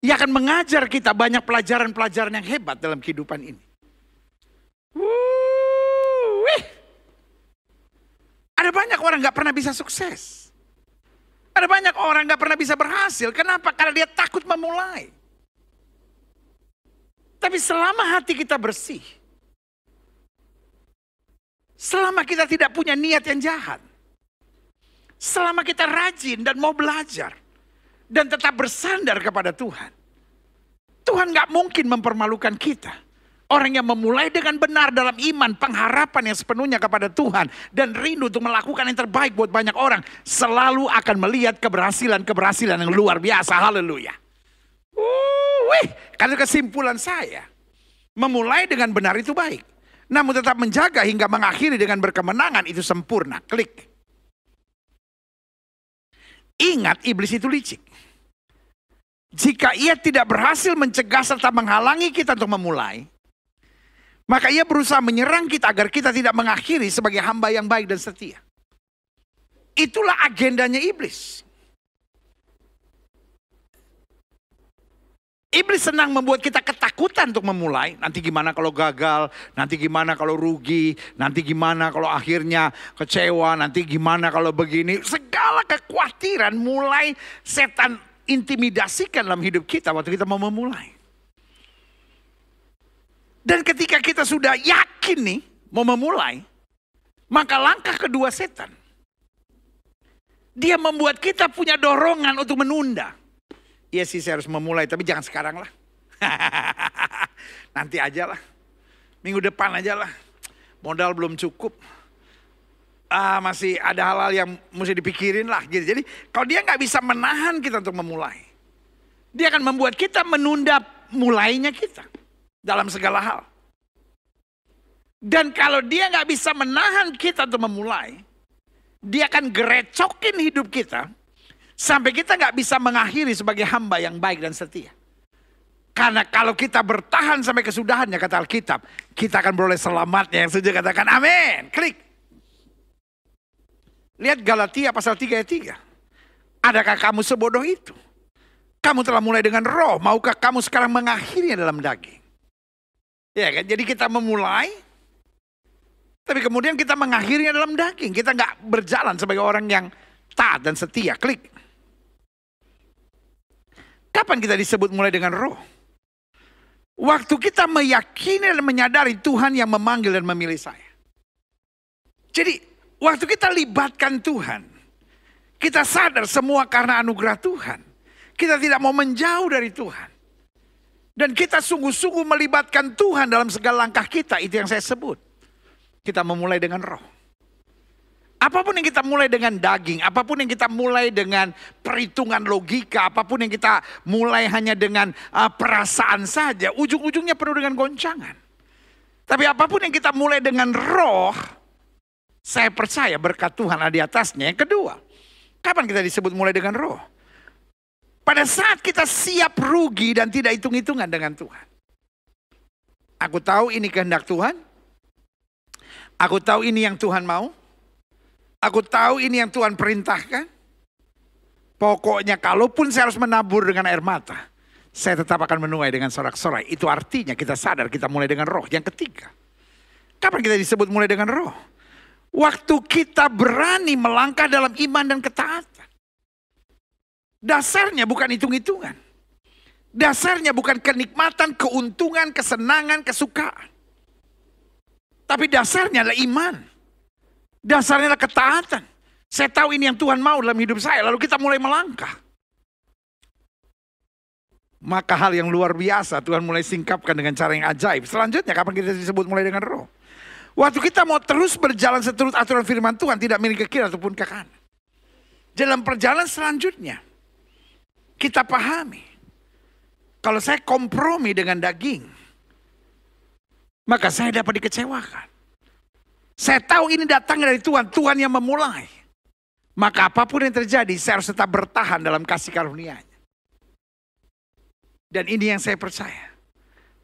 yang akan mengajar kita banyak pelajaran-pelajaran yang hebat dalam kehidupan ini. Ada banyak orang gak pernah bisa sukses. Ada banyak orang gak pernah bisa berhasil. Kenapa? Karena dia takut memulai. Tapi selama hati kita bersih, selama kita tidak punya niat yang jahat, selama kita rajin dan mau belajar, dan tetap bersandar kepada Tuhan, Tuhan gak mungkin mempermalukan kita. Orang yang memulai dengan benar dalam iman, pengharapan yang sepenuhnya kepada Tuhan, dan rindu untuk melakukan yang terbaik buat banyak orang, selalu akan melihat keberhasilan-keberhasilan yang luar biasa. Haleluya. Karena kesimpulan saya, Memulai dengan benar itu baik. Namun tetap menjaga hingga mengakhiri dengan berkemenangan itu sempurna. Klik. Ingat, iblis itu licik. Jika ia tidak berhasil mencegah serta menghalangi kita untuk memulai, maka ia berusaha menyerang kita agar kita tidak mengakhiri sebagai hamba yang baik dan setia. Itulah agendanya iblis. Iblis senang membuat kita ketakutan untuk memulai. Nanti gimana kalau gagal, nanti gimana kalau rugi, nanti gimana kalau akhirnya kecewa, nanti gimana kalau begini. Segala kekhawatiran mulai setan intimidasikan dalam hidup kita waktu kita mau memulai. Dan ketika kita sudah yakin nih mau memulai, maka langkah kedua setan. Dia membuat kita punya dorongan untuk menunda. Iya sih saya harus memulai, tapi jangan sekarang lah. Nanti aja lah. Minggu depan aja lah. Modal belum cukup. Masih ada hal-hal yang mesti dipikirin lah. Jadi kalau dia nggak bisa menahan kita untuk memulai, dia akan membuat kita menunda mulainya kita dalam segala hal. Dan kalau dia nggak bisa menahan kita untuk memulai, dia akan gerecokin hidup kita sampai kita nggak bisa mengakhiri sebagai hamba yang baik dan setia. Karena kalau kita bertahan sampai kesudahannya, kata Alkitab, kita akan beroleh selamatnya. Yang setuju katakan amin. Klik. Lihat Galatia pasal 3 ayat 3. Adakah kamu sebodoh itu? Kamu telah mulai dengan roh, maukah kamu sekarang mengakhirinya dalam daging? Ya kan, jadi kita memulai, tapi kemudian kita mengakhirinya dalam daging. Kita nggak berjalan sebagai orang yang taat dan setia. Klik. Kapan kita disebut mulai dengan roh? Waktu kita meyakini dan menyadari Tuhan yang memanggil dan memilih saya. Jadi waktu kita libatkan Tuhan, kita sadar semua karena anugerah Tuhan. Kita tidak mau menjauh dari Tuhan. Dan kita sungguh-sungguh melibatkan Tuhan dalam segala langkah kita. Itu yang saya sebut. Kita memulai dengan roh. Apapun yang kita mulai dengan daging, apapun yang kita mulai dengan perhitungan logika, apapun yang kita mulai hanya dengan perasaan saja, ujung-ujungnya penuh dengan goncangan. Tapi apapun yang kita mulai dengan roh, saya percaya berkat Tuhan ada di atasnya. Yang kedua, kapan kita disebut mulai dengan roh? Pada saat kita siap rugi dan tidak hitung-hitungan dengan Tuhan. Aku tahu ini kehendak Tuhan. Aku tahu ini yang Tuhan mau. Aku tahu ini yang Tuhan perintahkan. Pokoknya kalaupun saya harus menabur dengan air mata, saya tetap akan menuai dengan sorak-sorai. Itu artinya kita sadar kita mulai dengan roh. Yang ketiga, kapan kita disebut mulai dengan roh? Waktu kita berani melangkah dalam iman dan ketaatan. Dasarnya bukan hitung-hitungan. Dasarnya bukan kenikmatan, keuntungan, kesenangan, kesukaan. Tapi dasarnya adalah iman. Dasarnya adalah ketaatan. Saya tahu ini yang Tuhan mau dalam hidup saya. Lalu kita mulai melangkah. Maka hal yang luar biasa Tuhan mulai singkapkan dengan cara yang ajaib. Selanjutnya kapan kita disebut mulai dengan roh? Waktu kita mau terus berjalan seturut aturan firman Tuhan. Tidak miring ke kiri ataupun ke kanan. Dalam perjalanan selanjutnya. Kita pahami. Kalau saya kompromi dengan daging. Maka saya dapat dikecewakan. Saya tahu ini datangnya dari Tuhan. Tuhan yang memulai. Maka apapun yang terjadi, saya harus tetap bertahan dalam kasih karunia-Nya. Dan ini yang saya percaya.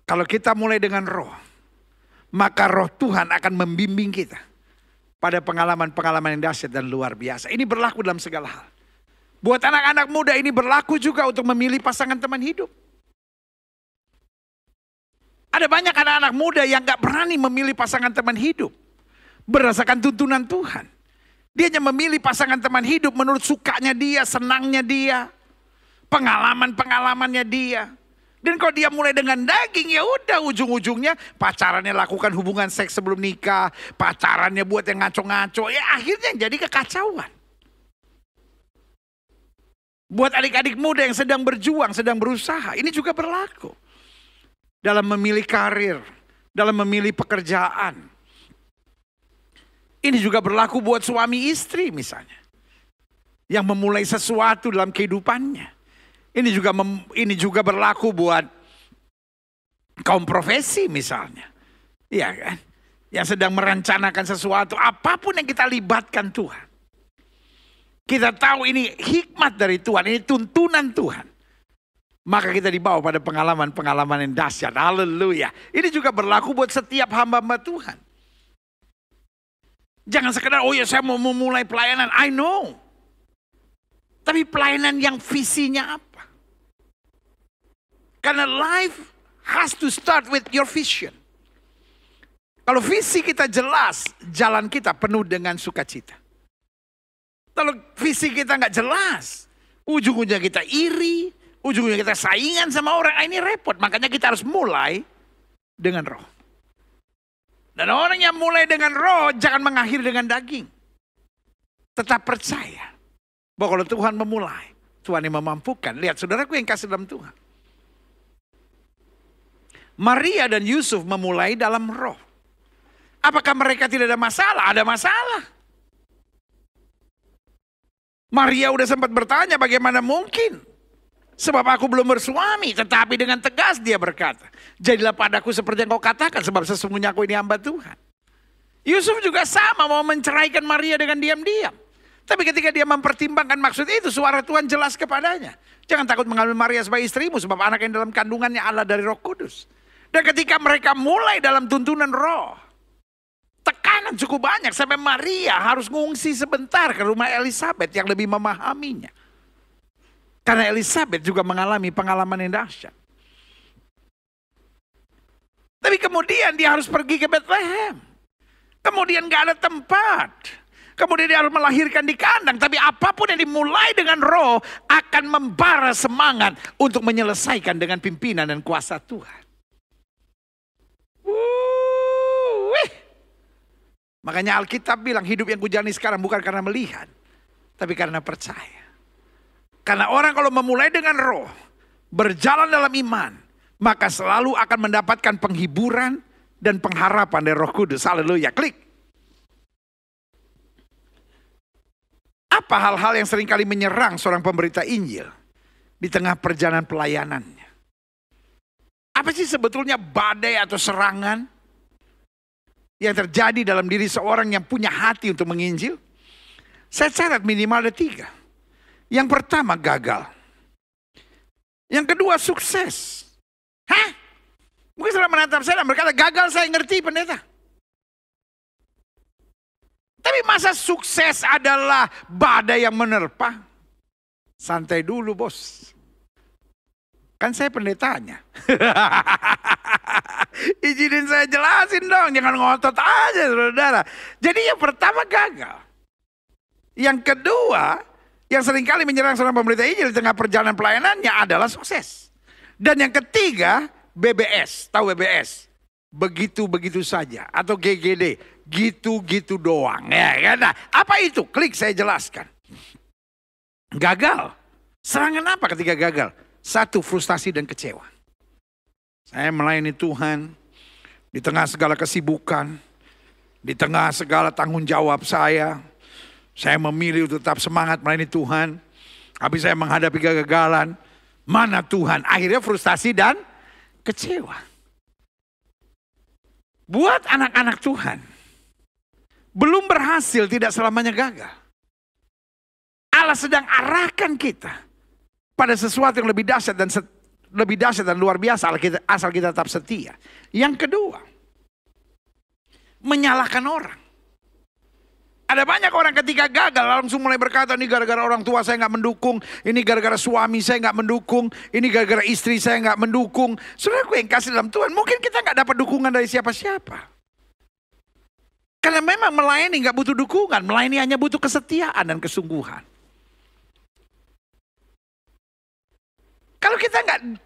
Kalau kita mulai dengan roh, maka roh Tuhan akan membimbing kita pada pengalaman-pengalaman yang dahsyat dan luar biasa. Ini berlaku dalam segala hal. Buat anak-anak muda ini berlaku juga untuk memilih pasangan teman hidup. Ada banyak anak-anak muda yang gak berani memilih pasangan teman hidup. Berdasarkan tuntunan Tuhan. Dia hanya memilih pasangan teman hidup menurut sukanya dia, senangnya dia. Pengalaman-pengalamannya dia. Dan kalau dia mulai dengan daging, ya udah ujung-ujungnya pacarannya lakukan hubungan seks sebelum nikah. Pacarannya buat yang ngaco-ngaco. Ya akhirnya jadi kekacauan. Buat adik-adik muda yang sedang berjuang, sedang berusaha. Ini juga berlaku. Dalam memilih karir. Dalam memilih pekerjaan. Ini juga berlaku buat suami istri misalnya. Yang memulai sesuatu dalam kehidupannya. Ini juga berlaku buat kaum profesi misalnya. Iya kan? Yang sedang merencanakan sesuatu, apapun yang kita libatkan Tuhan. Kita tahu ini hikmat dari Tuhan, ini tuntunan Tuhan. Maka kita dibawa pada pengalaman-pengalaman yang dahsyat. Haleluya. Ini juga berlaku buat setiap hamba-hamba Tuhan. Jangan sekedar, oh ya saya mau memulai pelayanan, I know. Tapi pelayanan yang visinya apa? Karena life has to start with your vision. Kalau visi kita jelas, jalan kita penuh dengan sukacita. Kalau visi kita nggak jelas, ujung-ujungnya kita iri, ujung-ujungnya kita saingan sama orang, ini repot. Makanya kita harus mulai dengan roh. Dan orang yang mulai dengan roh, jangan mengakhiri dengan daging. Tetap percaya bahwa kalau Tuhan memulai, Tuhan yang memampukan. Lihat saudaraku yang kasih dalam Tuhan. Maria dan Yusuf memulai dalam roh. Apakah mereka tidak ada masalah? Ada masalah. Maria udah sempat bertanya bagaimana mungkin. Sebab aku belum bersuami, tetapi dengan tegas dia berkata, jadilah padaku seperti yang kau katakan, sebab sesungguhnya aku ini hamba Tuhan. Yusuf juga sama, mau menceraikan Maria dengan diam-diam. Tapi ketika dia mempertimbangkan maksud itu, suara Tuhan jelas kepadanya. Jangan takut mengambil Maria sebagai istrimu, sebab anak yang dalam kandungannya Allah dari Roh Kudus. Dan ketika mereka mulai dalam tuntunan roh, tekanan cukup banyak, sampai Maria harus ngungsi sebentar ke rumah Elisabeth yang lebih memahaminya. Karena Elisabeth juga mengalami pengalaman yang dahsyat. Tapi kemudian dia harus pergi ke Bethlehem. Kemudian gak ada tempat. Kemudian dia harus melahirkan di kandang. Tapi apapun yang dimulai dengan roh akan membara semangat untuk menyelesaikan dengan pimpinan dan kuasa Tuhan. Makanya Alkitab bilang hidup yang kujalani sekarang bukan karena melihat, tapi karena percaya. Karena orang kalau memulai dengan roh, berjalan dalam iman, maka selalu akan mendapatkan penghiburan dan pengharapan dari Roh Kudus. Haleluya, klik. Apa hal-hal yang seringkali menyerang seorang pemberita Injil di tengah perjalanan pelayanannya? Apa sih sebetulnya badai atau serangan yang terjadi dalam diri seorang yang punya hati untuk menginjil? Saya catat minimal ada 3. Yang pertama gagal. Yang kedua sukses. Hah? Mungkin saudara menatap saya dan berkata, gagal saya ngerti pendeta. Tapi masa sukses adalah badai yang menerpa? Santai dulu bos. Kan saya pendetanya. Izinin saya jelasin dong, jangan ngotot aja saudara. Jadi yang pertama gagal. Yang kedua, yang seringkali menyerang seorang pemberita Injil di tengah perjalanan pelayanannya adalah sukses. Dan yang ketiga, BBS. Tahu BBS? Begitu-begitu saja. Atau GGD. Gitu-gitu doang. Ya, kan? Nah, apa itu? Klik saya jelaskan. Gagal. Serangan apa ketika gagal? 1, frustasi dan kecewa. Saya melayani Tuhan di tengah segala kesibukan. Di tengah segala tanggung jawab saya. Saya memilih untuk tetap semangat melayani Tuhan. Habis saya menghadapi kegagalan. Mana Tuhan? Akhirnya frustasi dan kecewa. Buat anak-anak Tuhan. Belum berhasil tidak selamanya gagal. Allah sedang arahkan kita pada sesuatu yang lebih dahsyat dan luar biasa asal kita tetap setia. Yang kedua, menyalahkan orang. Ada banyak orang ketika gagal langsung mulai berkata, ini gara-gara orang tua saya nggak mendukung, ini gara-gara suami saya nggak mendukung, ini gara-gara istri saya nggak mendukung. Saudaraku yang kasih dalam Tuhan, mungkin kita nggak dapat dukungan dari siapa-siapa. Karena memang melayani nggak butuh dukungan, melayani hanya butuh kesetiaan dan kesungguhan.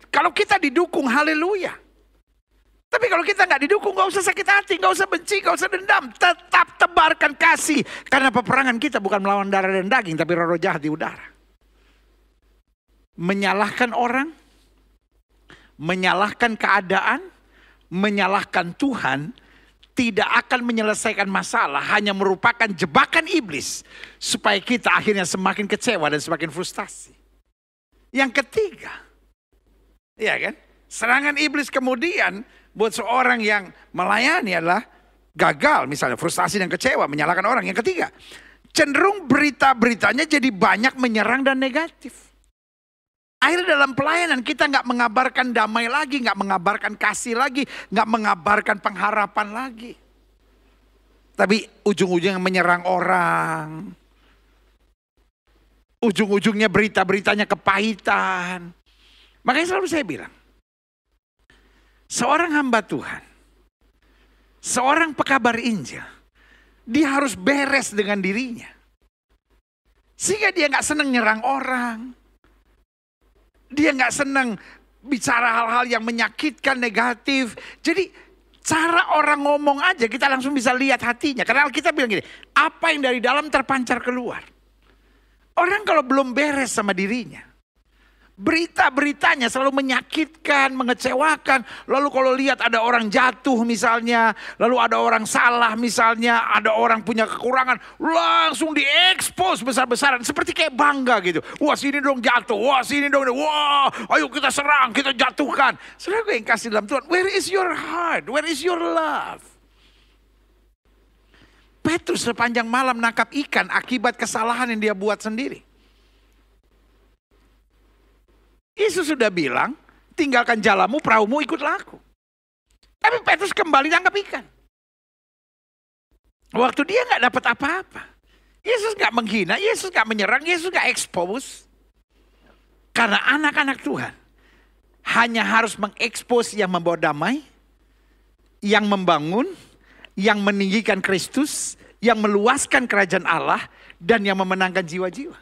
Kalau kita didukung, haleluya. Tapi kalau kita nggak didukung, nggak usah sakit hati, nggak usah benci, nggak usah dendam. Tetap tebarkan kasih. Karena peperangan kita bukan melawan darah dan daging, tapi roh-roh jahat di udara. Menyalahkan orang, menyalahkan keadaan, menyalahkan Tuhan, tidak akan menyelesaikan masalah, hanya merupakan jebakan iblis. Supaya kita akhirnya semakin kecewa dan semakin frustasi. Yang ketiga, iya kan? Serangan iblis kemudian buat seorang yang melayani adalah gagal, misalnya frustasi dan kecewa, menyalahkan orang. Yang ketiga, cenderung berita-beritanya jadi banyak menyerang dan negatif. Akhirnya dalam pelayanan kita nggak mengabarkan damai lagi, nggak mengabarkan kasih lagi, nggak mengabarkan pengharapan lagi. Tapi ujung-ujungnya menyerang orang. Ujung-ujungnya berita-beritanya kepahitan. Makanya selalu saya bilang, seorang hamba Tuhan, seorang pekabar Injil, dia harus beres dengan dirinya. Sehingga dia nggak senang nyerang orang. Dia nggak senang bicara hal-hal yang menyakitkan, negatif. Jadi cara orang ngomong aja kita langsung bisa lihat hatinya. Karena kita bilang gini, apa yang dari dalam terpancar keluar. Orang kalau belum beres sama dirinya, berita-beritanya selalu menyakitkan, mengecewakan. Lalu kalau lihat ada orang jatuh misalnya, lalu ada orang salah misalnya, ada orang punya kekurangan, langsung diekspos besar-besaran. Seperti kayak bangga gitu. Wah sini dong jatuh, wah sini dong, wah ayo kita serang, kita jatuhkan. Saudara yang kasih dalam Tuhan, where is your heart? Where is your love? Petrus sepanjang malam nangkap ikan akibat kesalahan yang dia buat sendiri. Yesus sudah bilang, tinggalkan jalamu, perahumu, ikutlah aku. Tapi Petrus kembali tangkap ikan. Waktu dia nggak dapat apa-apa. Yesus nggak menghina, Yesus nggak menyerang, Yesus nggak expose. Karena anak-anak Tuhan hanya harus mengekspos yang membawa damai, yang membangun, yang meninggikan Kristus, yang meluaskan kerajaan Allah, dan yang memenangkan jiwa-jiwa.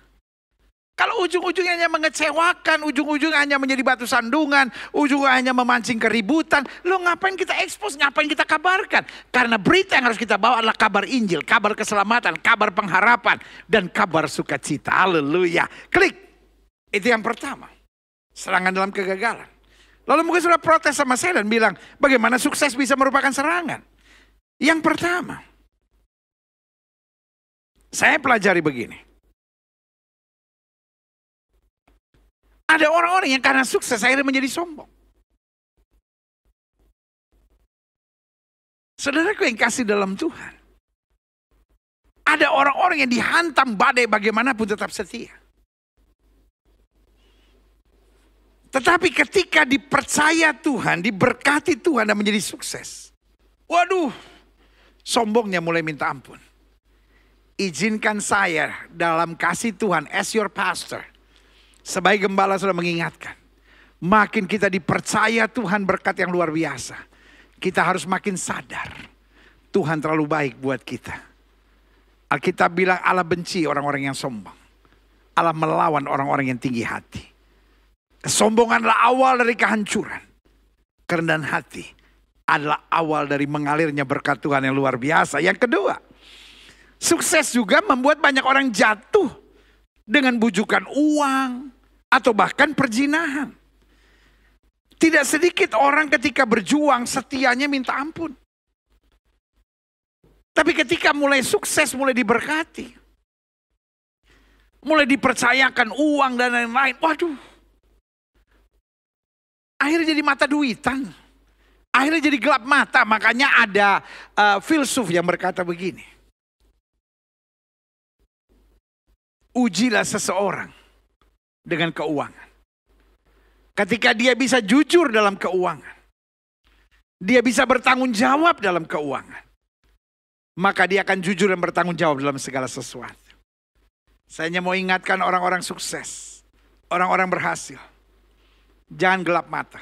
Kalau ujung-ujungnya hanya mengecewakan, ujung-ujungnya hanya menjadi batu sandungan, ujungnya hanya memancing keributan, lo ngapain kita ekspos, ngapain kita kabarkan? Karena berita yang harus kita bawa adalah kabar Injil, kabar keselamatan, kabar pengharapan, dan kabar sukacita. Haleluya. Klik. Itu yang pertama. Serangan dalam kegagalan. Lalu mungkin sudah protes sama saya dan bilang, bagaimana sukses bisa merupakan serangan? Yang pertama, saya pelajari begini. Ada orang-orang yang karena sukses akhirnya menjadi sombong. Saudaraku yang kasih dalam Tuhan. Ada orang-orang yang dihantam badai bagaimanapun tetap setia. Tetapi ketika dipercaya Tuhan, diberkati Tuhan dan menjadi sukses. Waduh, sombongnya mulai minta ampun. Izinkan saya dalam kasih Tuhan as your pastor. Sebagai gembala sudah mengingatkan. Makin kita dipercaya Tuhan berkat yang luar biasa. Kita harus makin sadar. Tuhan terlalu baik buat kita. Alkitab bilang Allah benci orang-orang yang sombong. Allah melawan orang-orang yang tinggi hati. Kesombongan adalah awal dari kehancuran. Kerendahan hati adalah awal dari mengalirnya berkat Tuhan yang luar biasa. Yang kedua, sukses juga membuat banyak orang jatuh dengan bujukan uang atau bahkan perzinahan. Tidak sedikit orang ketika berjuang setianya minta ampun. Tapi ketika mulai sukses, mulai diberkati, mulai dipercayakan uang dan lain-lain, waduh, akhirnya jadi mata duitan. Akhirnya jadi gelap mata. Makanya ada filsuf yang berkata begini. Ujilah seseorang dengan keuangan. Ketika dia bisa jujur dalam keuangan, dia bisa bertanggung jawab dalam keuangan, maka dia akan jujur dan bertanggung jawab dalam segala sesuatu. Saya hanya mau ingatkan orang-orang sukses, orang-orang berhasil. Jangan gelap mata.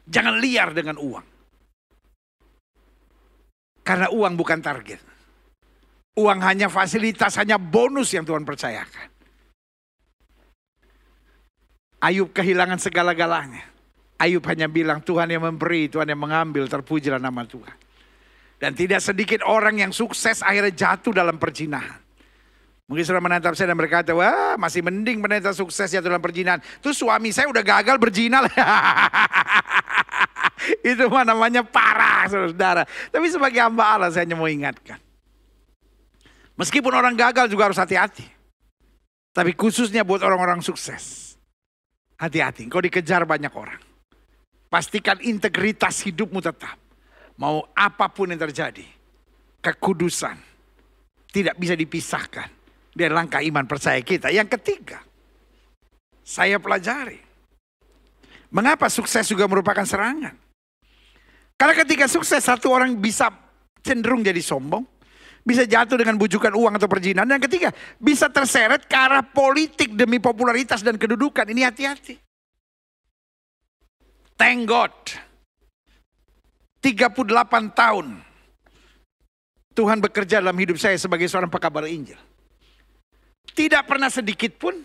Jangan liar dengan uang. Karena uang bukan target. Uang hanya fasilitas, hanya bonus yang Tuhan percayakan. Ayub kehilangan segala-galanya. Ayub hanya bilang Tuhan yang memberi, Tuhan yang mengambil, terpujilah nama Tuhan. Dan tidak sedikit orang yang sukses akhirnya jatuh dalam perzinahan. Mungkin sudah menatap saya dan berkata, wah masih mending pendeta sukses jatuh dalam perzinahan. Terus suami saya udah gagal berzina. Itu mah namanya parah saudara. Tapi sebagai hamba Allah saya hanya mau ingatkan. Meskipun orang gagal juga harus hati-hati. Tapi khususnya buat orang-orang sukses. Hati-hati, engkau dikejar banyak orang. Pastikan integritas hidupmu tetap. Mau apapun yang terjadi, kekudusan tidak bisa dipisahkan dari langkah iman percaya kita. Yang ketiga, saya pelajari. Mengapa sukses juga merupakan serangan? Karena ketika sukses, satu orang bisa cenderung jadi sombong. Bisa jatuh dengan bujukan uang atau perjinan. Dan ketiga, bisa terseret ke arah politik demi popularitas dan kedudukan. Ini hati-hati. Thank God. 38 tahun Tuhan bekerja dalam hidup saya sebagai seorang pekabar Injil. Tidak pernah sedikit pun,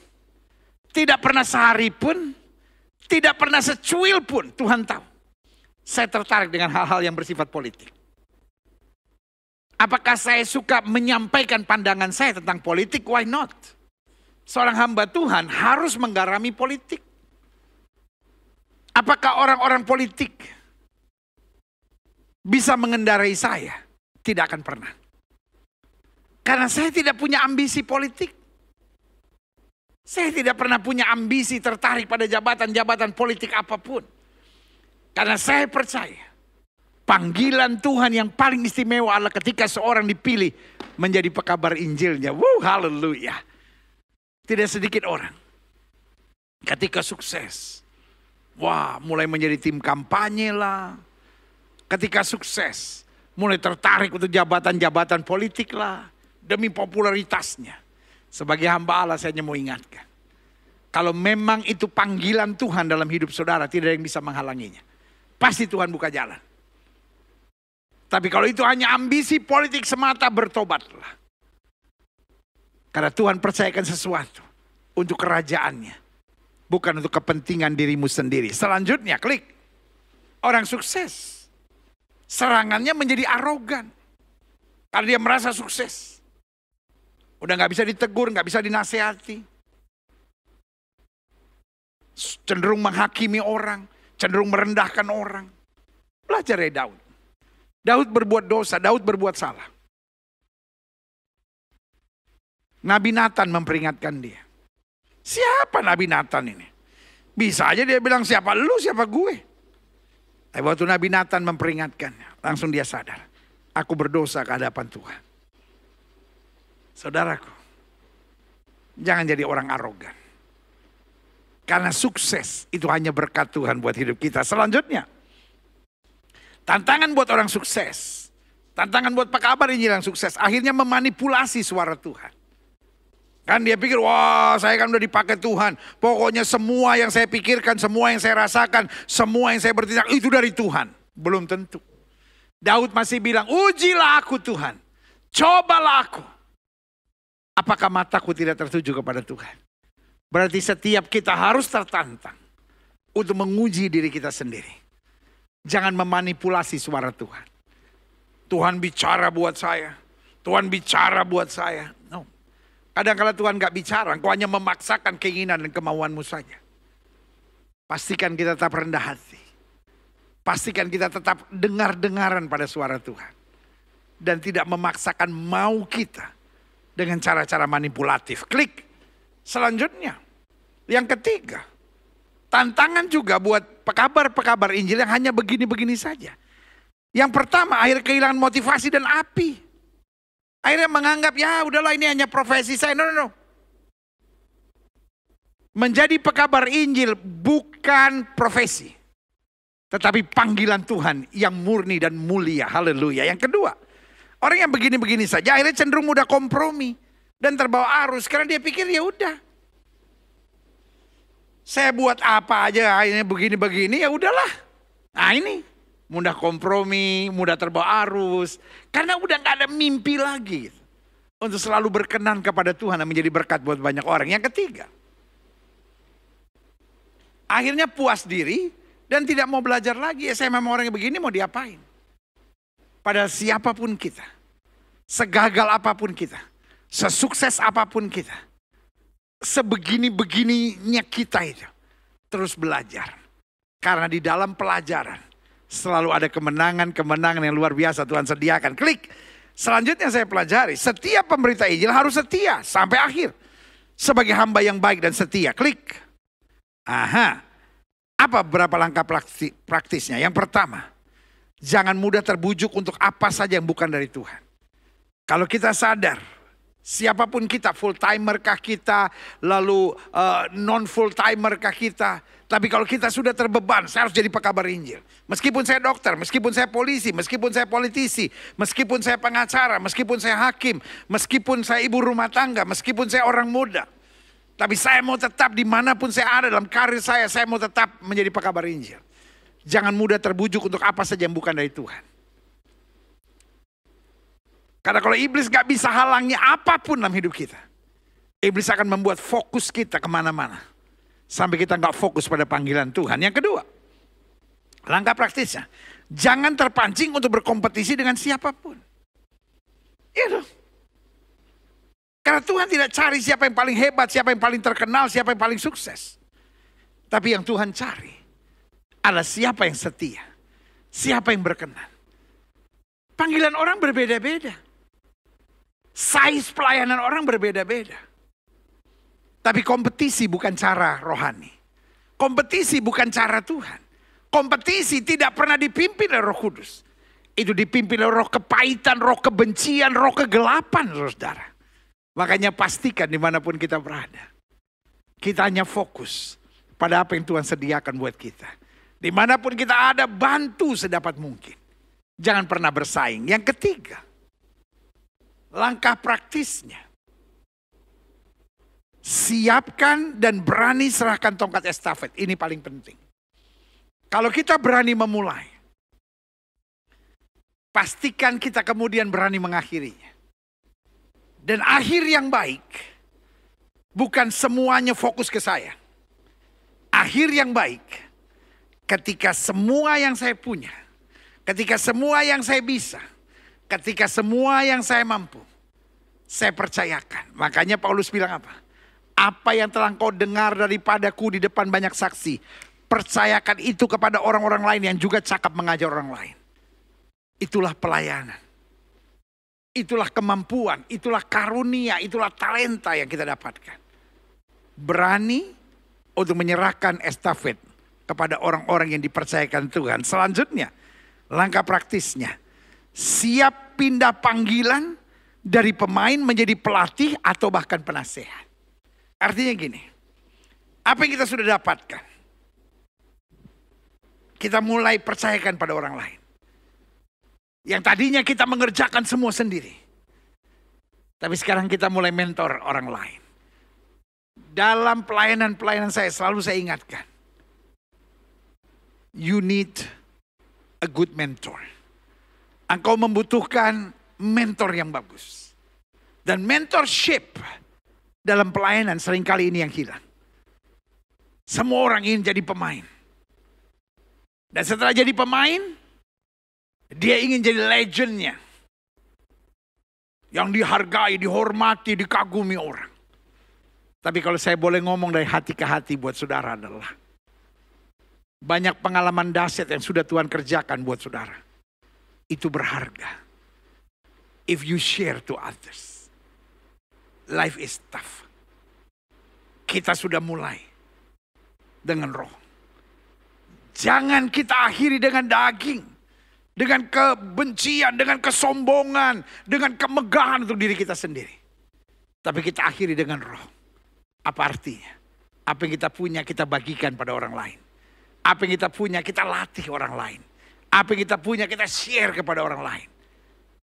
tidak pernah sehari pun, tidak pernah secuil pun Tuhan tahu saya tertarik dengan hal-hal yang bersifat politik. Apakah saya suka menyampaikan pandangan saya tentang politik? Why not? Seorang hamba Tuhan harus menggarami politik. Apakah orang-orang politik bisa mengendarai saya? Tidak akan pernah. Karena saya tidak punya ambisi politik. Saya tidak pernah punya ambisi tertarik pada jabatan-jabatan politik apapun. Karena saya percaya panggilan Tuhan yang paling istimewa adalah ketika seorang dipilih menjadi pekabar Injilnya. Haleluya. Tidak sedikit orang ketika sukses, mulai menjadi tim kampanye lah. Ketika sukses, mulai tertarik untuk jabatan-jabatan politik lah. Demi popularitasnya. Sebagai hamba Allah saya hanya mau ingatkan. Kalau memang itu panggilan Tuhan dalam hidup saudara, tidak ada yang bisa menghalanginya. Pasti Tuhan buka jalan. Tapi kalau itu hanya ambisi politik semata, bertobatlah. Karena Tuhan percayakan sesuatu untuk kerajaannya. Bukan untuk kepentingan dirimu sendiri. Selanjutnya, klik. Orang sukses. Serangannya menjadi arogan. Karena dia merasa sukses. Udah gak bisa ditegur, gak bisa dinasehati. Cenderung menghakimi orang. Cenderung merendahkan orang. Belajar dari Daud. Daud berbuat dosa, Daud berbuat salah. Nabi Nathan memperingatkan dia. Siapa Nabi Nathan ini? Bisa aja dia bilang siapa lu, siapa gue. Tapi waktu Nabi Nathan memperingatkannya, langsung dia sadar. Aku berdosa ke hadapan Tuhan. Saudaraku, jangan jadi orang arogan. Karena sukses itu hanya berkat Tuhan buat hidup kita. Selanjutnya, tantangan buat orang sukses. Tantangan buat pekabar Injil yang sukses. Akhirnya memanipulasi suara Tuhan. Kan dia pikir, wah saya kan udah dipakai Tuhan. Pokoknya semua yang saya pikirkan, semua yang saya rasakan, semua yang saya bertindak itu dari Tuhan. Belum tentu. Daud masih bilang, ujilah aku Tuhan. Cobalah aku. Apakah mataku tidak tertuju kepada Tuhan? Berarti setiap kita harus tertantang untuk menguji diri kita sendiri. Jangan memanipulasi suara Tuhan. Tuhan bicara buat saya. Tuhan bicara buat saya. No. Kadang-kadang Tuhan gak bicara. Engkau hanya memaksakan keinginan dan kemauanmu saja. Pastikan kita tetap rendah hati. Pastikan kita tetap dengar-dengaran pada suara Tuhan. Dan tidak memaksakan mau kita dengan cara-cara manipulatif. Klik. Selanjutnya, yang ketiga, tantangan juga buat pekabar-pekabar Injil yang hanya begini-begini saja. Yang pertama, akhirnya kehilangan motivasi dan api. Akhirnya menganggap, ya udahlah ini hanya profesi saya. No. Menjadi pekabar Injil bukan profesi. Tetapi panggilan Tuhan yang murni dan mulia. Haleluya. Yang kedua, orang yang begini-begini saja akhirnya cenderung mudah kompromi. Dan terbawa arus karena dia pikir ya udah. Saya buat apa aja ini begini-begini ya udahlah. Nah ini mudah kompromi, mudah terbawa arus. Karena udah gak ada mimpi lagi. Untuk selalu berkenan kepada Tuhan dan menjadi berkat buat banyak orang. Yang ketiga. Akhirnya puas diri dan tidak mau belajar lagi. Ya saya memang orang yang begini mau diapain. Padahal siapapun kita. Segagal apapun kita. Sesukses apapun kita. Sebegini-begininya kita itu. Terus belajar. Karena di dalam pelajaran. Selalu ada kemenangan-kemenangan yang luar biasa Tuhan sediakan. Klik. Selanjutnya saya pelajari. Setiap pemberita Injil harus setia. Sampai akhir. Sebagai hamba yang baik dan setia. Klik. Apa beberapa langkah praktisnya? Yang pertama, jangan mudah terbujuk untuk apa saja yang bukan dari Tuhan. Kalau kita sadar, siapapun kita, full timer kah kita, lalu non full timer kah kita. Tapi kalau kita sudah terbeban, saya harus jadi pekabar Injil. Meskipun saya dokter, meskipun saya polisi, meskipun saya politisi, meskipun saya pengacara, meskipun saya hakim, meskipun saya ibu rumah tangga, meskipun saya orang muda. Tapi saya mau tetap dimanapun saya ada dalam karir saya mau tetap menjadi pekabar Injil. Jangan mudah terbujuk untuk apa saja yang bukan dari Tuhan. Karena kalau iblis gak bisa halangi apapun dalam hidup kita, iblis akan membuat fokus kita kemana-mana. Sampai kita gak fokus pada panggilan Tuhan. Yang kedua, langkah praktisnya, jangan terpancing untuk berkompetisi dengan siapapun. Itu. Karena Tuhan tidak cari siapa yang paling hebat, siapa yang paling terkenal, siapa yang paling sukses. Tapi yang Tuhan cari adalah siapa yang setia, siapa yang berkenan. Panggilan orang berbeda-beda. Size pelayanan orang berbeda-beda. Tapi kompetisi bukan cara rohani. Kompetisi bukan cara Tuhan. Kompetisi tidak pernah dipimpin oleh Roh Kudus. Itu dipimpin oleh roh kepahitan, roh kebencian, roh kegelapan, saudara. Makanya pastikan dimanapun kita berada, kita hanya fokus pada apa yang Tuhan sediakan buat kita. Dimanapun kita ada, bantu sedapat mungkin. Jangan pernah bersaing. Yang ketiga, langkah praktisnya, siapkan dan berani serahkan tongkat estafet. Ini paling penting. Kalau kita berani memulai, pastikan kita kemudian berani mengakhirinya. Dan akhir yang baik, bukan semuanya fokus ke saya. Akhir yang baik, ketika semua yang saya punya, ketika semua yang saya bisa, ketika semua yang saya mampu, saya percayakan. Makanya Paulus bilang apa? Apa yang telah kau dengar daripadaku di depan banyak saksi, percayakan itu kepada orang-orang lain yang juga cakap mengajar orang lain. Itulah pelayanan. Itulah kemampuan, itulah karunia, itulah talenta yang kita dapatkan. Berani untuk menyerahkan estafet kepada orang-orang yang dipercayakan Tuhan. Selanjutnya, langkah praktisnya, siap pindah panggilan dari pemain menjadi pelatih atau bahkan penasehat. Artinya gini, apa yang kita sudah dapatkan, kita mulai percayakan pada orang lain. Yang tadinya kita mengerjakan semua sendiri. Tapi sekarang kita mulai mentor orang lain. Dalam pelayanan-pelayanan saya selalu saya ingatkan. You need a good mentor. Engkau membutuhkan mentor yang bagus. Dan mentorship dalam pelayanan seringkali ini yang hilang. Semua orang ingin jadi pemain. Dan setelah jadi pemain, dia ingin jadi legendnya. Yang dihargai, dihormati, dikagumi orang. Tapi kalau saya boleh ngomong dari hati ke hati buat saudara adalah, banyak pengalaman dahsyat yang sudah Tuhan kerjakan buat saudara. Itu berharga. If you share to others. Life is tough. Kita sudah mulai dengan roh. Jangan kita akhiri dengan daging. Dengan kebencian, dengan kesombongan, dengan kemegahan untuk diri kita sendiri. Tapi kita akhiri dengan roh. Apa artinya? Apa yang kita punya kita bagikan pada orang lain. Apa yang kita punya kita latih orang lain. Apa yang kita punya kita share kepada orang lain.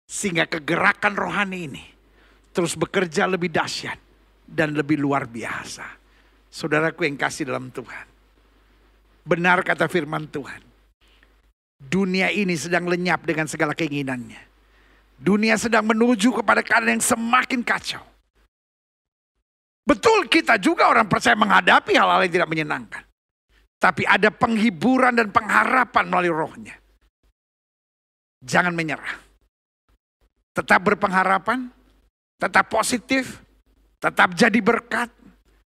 Sehingga kegerakan rohani ini terus bekerja lebih dahsyat dan lebih luar biasa. Saudaraku yang kasih dalam Tuhan. Benar kata firman Tuhan. Dunia ini sedang lenyap dengan segala keinginannya. Dunia sedang menuju kepada keadaan yang semakin kacau. Betul kita juga orang percaya menghadapi hal-hal yang tidak menyenangkan. Tapi ada penghiburan dan pengharapan melalui rohnya. Jangan menyerah. Tetap berpengharapan, tetap positif, tetap jadi berkat,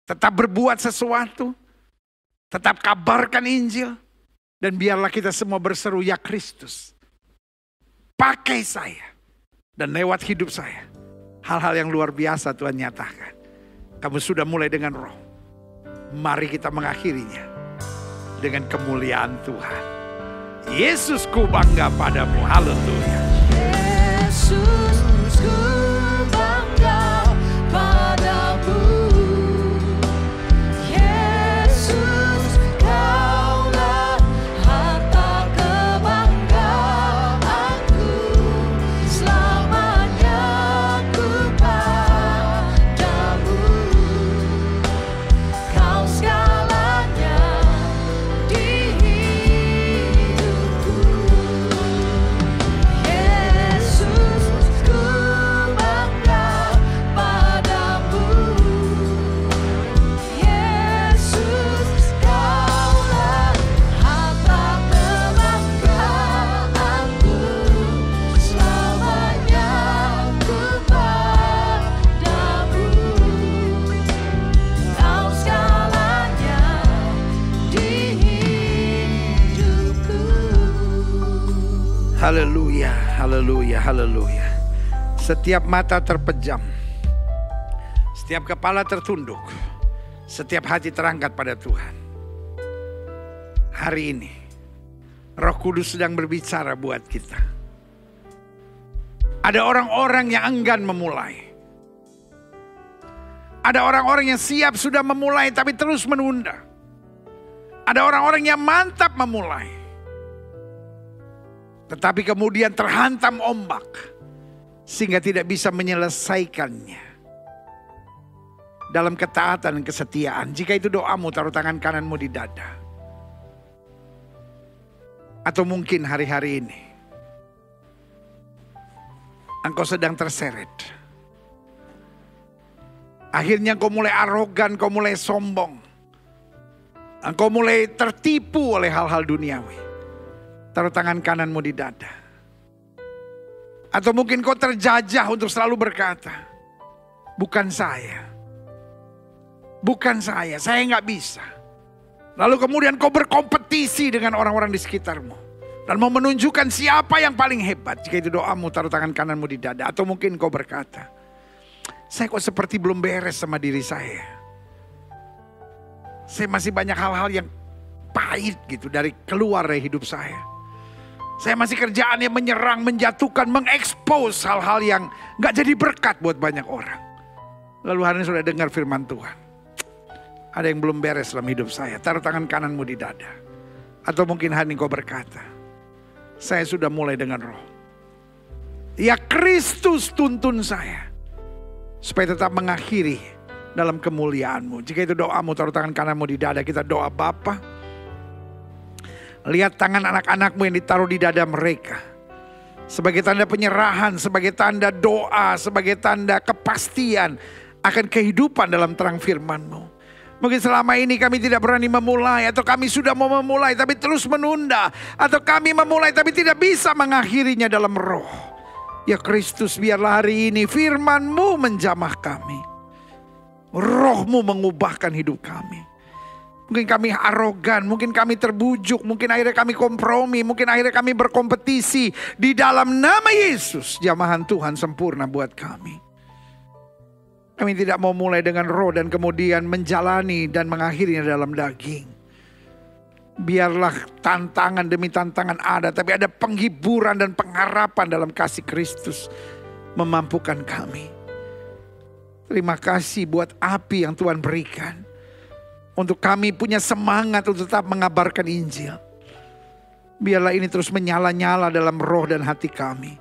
tetap berbuat sesuatu, tetap kabarkan Injil. Dan biarlah kita semua berseru, ya Kristus, pakai saya. Dan lewat hidup saya, hal-hal yang luar biasa Tuhan nyatakan. Kamu sudah mulai dengan roh. Mari kita mengakhirinya dengan kemuliaan Tuhan. Yesus, ku bangga padamu. Haleluya. Yesus, ku bangga padamu. Yesus, kaulah harta kebanggaanku. Selamanya ku padamu. Kau segalanya di hidupku. Yesus, ku bangga padamu. Yesus, kaulah harta kebanggaanku. Selamanya ku padamu. Kau segalanya di hidupku. Haleluya, haleluya, haleluya. Setiap mata terpejam, setiap kepala tertunduk, setiap hati terangkat pada Tuhan. Hari ini, Roh Kudus sedang berbicara buat kita. Ada orang-orang yang enggan memulai. Ada orang-orang yang siap sudah memulai tapi terus menunda. Ada orang-orang yang mantap memulai, tetapi kemudian terhantam ombak sehingga tidak bisa menyelesaikannya dalam ketaatan dan kesetiaan. Jika itu doamu, taruh tangan kananmu di dada. Atau mungkin hari-hari ini engkau sedang terseret. Akhirnya engkau mulai arogan, engkau mulai sombong. Engkau mulai tertipu oleh hal-hal duniawi. Taruh tangan kananmu di dada. Atau mungkin kau terjajah untuk selalu berkata, bukan saya. Bukan saya nggak bisa. Lalu kemudian kau berkompetisi dengan orang-orang di sekitarmu. Dan mau menunjukkan siapa yang paling hebat. Jika itu doamu, taruh tangan kananmu di dada. Atau mungkin kau berkata, saya kok seperti belum beres sama diri saya. Saya masih banyak hal-hal yang pahit gitu keluar dari hidup saya. Saya masih kerjaannya menyerang, menjatuhkan, mengekspos hal-hal yang gak jadi berkat buat banyak orang. Lalu hari ini sudah dengar firman Tuhan. Ada yang belum beres dalam hidup saya. Taruh tangan kananmu di dada. Atau mungkin hari ini kau berkata, saya sudah mulai dengan Roh. Ya Kristus tuntun saya supaya tetap mengakhiri dalam kemuliaan-Mu. Jika itu doamu, taruh tangan kananmu di dada. Kita doa. Bapa, lihat tangan anak-anak-Mu yang ditaruh di dada mereka. Sebagai tanda penyerahan, sebagai tanda doa, sebagai tanda kepastian akan kehidupan dalam terang firman-Mu. Mungkin selama ini kami tidak berani memulai, atau kami sudah mau memulai tapi terus menunda, atau kami memulai tapi tidak bisa mengakhirinya dalam Roh. Ya Kristus, biarlah hari ini firman-Mu menjamah kami. Roh-Mu mengubahkan hidup kami. Mungkin kami arogan, mungkin kami terbujuk, mungkin akhirnya kami kompromi, mungkin akhirnya kami berkompetisi. Di dalam nama Yesus, jamahan Tuhan sempurna buat kami. Kami tidak mau mulai dengan Roh dan kemudian menjalani dan mengakhirinya dalam daging. Biarlah tantangan demi tantangan ada, tapi ada penghiburan dan pengharapan dalam kasih Kristus memampukan kami. Terima kasih buat api yang Tuhan berikan. Untuk kami punya semangat untuk tetap mengabarkan Injil. Biarlah ini terus menyala-nyala dalam roh dan hati kami.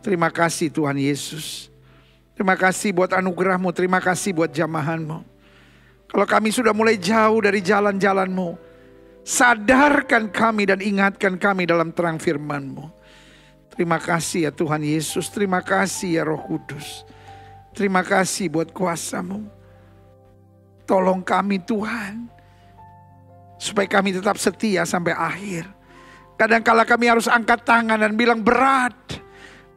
Terima kasih Tuhan Yesus. Terima kasih buat anugerah-Mu. Terima kasih buat jamahan-Mu. Kalau kami sudah mulai jauh dari jalan-jalan-Mu, sadarkan kami dan ingatkan kami dalam terang firman-Mu. Terima kasih ya Tuhan Yesus. Terima kasih ya Roh Kudus. Terima kasih buat kuasa-Mu. Tolong kami Tuhan, supaya kami tetap setia sampai akhir. Kadangkala kami harus angkat tangan dan bilang berat.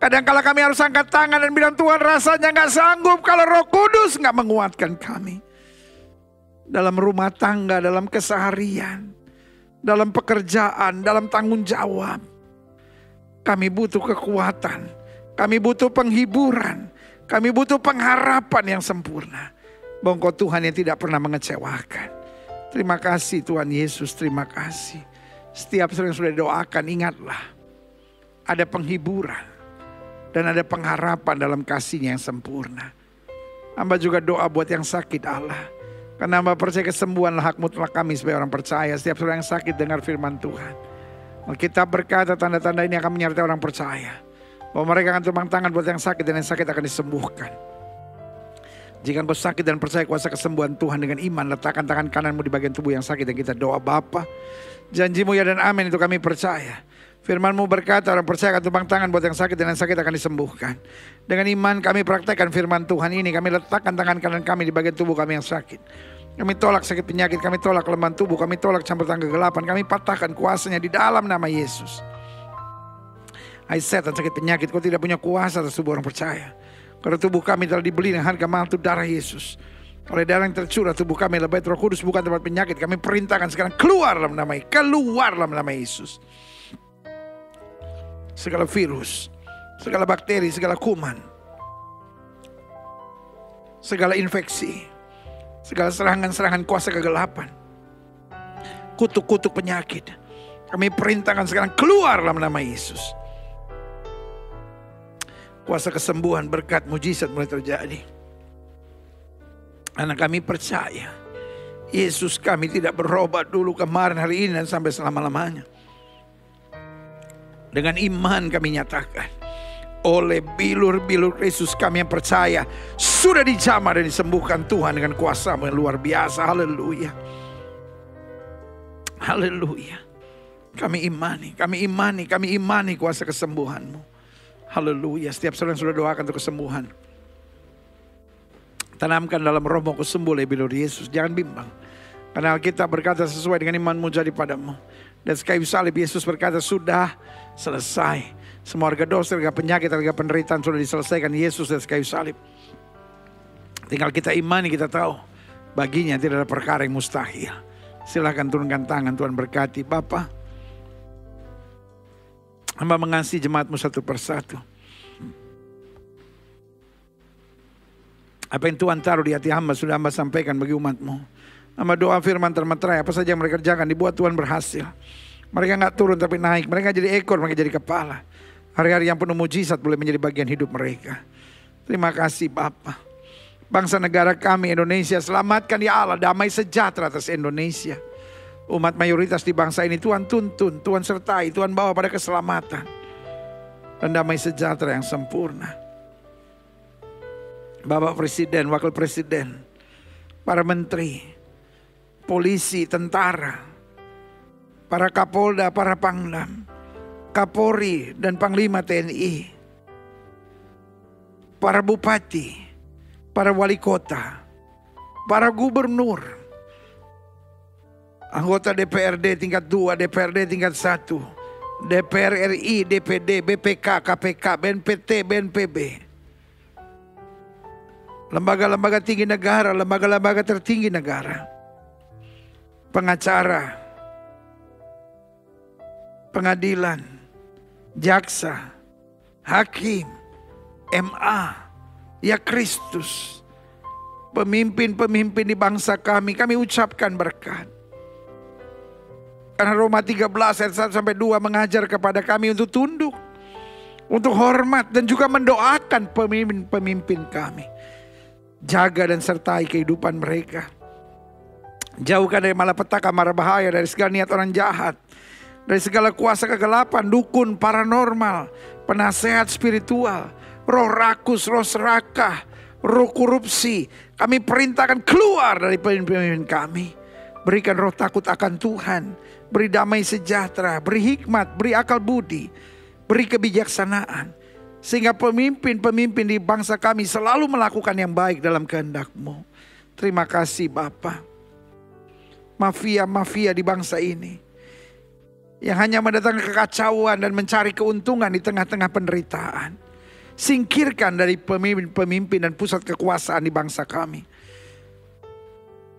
Kadangkala kami harus angkat tangan dan bilang Tuhan rasanya gak sanggup kalau Roh Kudus gak menguatkan kami. Dalam rumah tangga, dalam keseharian, dalam pekerjaan, dalam tanggung jawab. Kami butuh kekuatan, kami butuh penghiburan, kami butuh pengharapan yang sempurna. Bahwa Engkau Tuhan yang tidak pernah mengecewakan. Terima kasih Tuhan Yesus, terima kasih. Setiap yang sudah doakan, ingatlah ada penghiburan dan ada pengharapan dalam kasih-Nya yang sempurna. Hamba juga doa buat yang sakit Allah. Karena hamba percaya kesembuhanlah hak mutlak kami sebagai orang percaya. Setiap orang yang sakit dengar firman Tuhan. Alkitab berkata tanda-tanda ini akan menyertai orang percaya. Bahwa mereka akan tumpang tangan buat yang sakit dan yang sakit akan disembuhkan. Jika engkau sakit dan percaya kuasa kesembuhan Tuhan dengan iman, letakkan tangan kananmu di bagian tubuh yang sakit dan kita doa. Bapa, janjimu ya dan amin itu kami percaya. Firman-Mu berkata orang percaya akan tumpang tangan buat yang sakit dan yang sakit akan disembuhkan. Dengan iman kami praktekkan firman Tuhan ini. Kami letakkan tangan kanan kami di bagian tubuh kami yang sakit. Kami tolak sakit penyakit, kami tolak kelemahan tubuh, kami tolak campur tangan kegelapan. Kami patahkan kuasanya di dalam nama Yesus. Hai setan sakit penyakit, kau tidak punya kuasa atas tubuh orang percaya. Karena tubuh kami telah dibeli dengan harga mahal itu darah Yesus. Oleh darah yang tercurah tubuh kami adalah bait Roh Kudus, bukan tempat penyakit. Kami perintahkan sekarang keluar dalam nama Yesus. Keluar dalam nama Yesus. Segala virus, segala bakteri, segala kuman, segala infeksi, segala serangan-serangan kuasa kegelapan, kutuk-kutuk penyakit, kami perintahkan sekarang keluar dalam nama Yesus. Kuasa kesembuhan, berkat, mujizat mulai terjadi. Karena kami percaya Yesus kami tidak berobat dulu, kemarin, hari ini, dan sampai selama-lamanya. Dengan iman kami nyatakan, oleh bilur-bilur Kristus kami yang percaya sudah dijamah dan disembuhkan Tuhan dengan kuasa-Mu yang luar biasa. Haleluya. Haleluya. Kami imani kuasa kesembuhan-Mu. Haleluya. Setiap saudara yang sudah doakan untuk kesembuhan, tanamkan dalam rohmu sembuh oleh bilur Yesus. Jangan bimbang. Karena Alkitab berkata sesuai dengan imanmu jadi padamu. Dan kayu salib Yesus berkata sudah selesai. Semua harga dosa, harga penyakit, harga penderitaan sudah diselesaikan Yesus dari kayu salib. Tinggal kita imani, kita tahu baginya tidak ada perkara yang mustahil. Silakan turunkan tangan, Tuhan berkati. Bapa, hamba mengasihi jemaat-Mu satu persatu. Apa yang Tuhan taruh di hati hamba sudah hamba sampaikan bagi umat-Mu. Hamba doa firman termeterai, apa saja yang mereka kerjakan dibuat Tuhan berhasil. Mereka gak turun tapi naik, mereka jadi ekor, mereka jadi kepala. Hari-hari yang penuh mujizat boleh menjadi bagian hidup mereka. Terima kasih Bapa. Bangsa negara kami Indonesia, selamatkan ya Allah, damai sejahtera atas Indonesia. Umat mayoritas di bangsa ini Tuhan tuntun, Tuhan sertai, Tuhan bawa pada keselamatan dan damai sejahtera yang sempurna. Bapak Presiden, Wakil Presiden, para menteri, polisi, tentara, para kapolda, para pangdam, kapolri dan panglima TNI, para bupati, para wali kota, para gubernur, anggota DPRD tingkat 2, DPRD tingkat 1, DPR RI, DPD, BPK, KPK, BNPT, BNPB, lembaga-lembaga tinggi negara, lembaga-lembaga tertinggi negara, pengacara, pengadilan, jaksa, hakim, MA, ya Kristus, pemimpin-pemimpin di bangsa kami ucapkan berkat. Karena Roma 13 ayat 1-2 mengajar kepada kami untuk tunduk, untuk hormat dan juga mendoakan pemimpin-pemimpin kami. Jaga dan sertai kehidupan mereka. Jauhkan dari malapetaka, mara bahaya, dari segala niat orang jahat, dari segala kuasa kegelapan, dukun, paranormal, penasehat spiritual, roh rakus, roh serakah, roh korupsi. Kami perintahkan keluar dari pemimpin kami. Berikan roh takut akan Tuhan, beri damai sejahtera, beri hikmat, beri akal budi, beri kebijaksanaan. Sehingga pemimpin-pemimpin di bangsa kami selalu melakukan yang baik dalam kehendak-Mu. Terima kasih Bapa. Mafia-mafia di bangsa ini yang hanya mendatangkan kekacauan dan mencari keuntungan di tengah-tengah penderitaan, singkirkan dari pemimpin-pemimpin dan pusat kekuasaan di bangsa kami.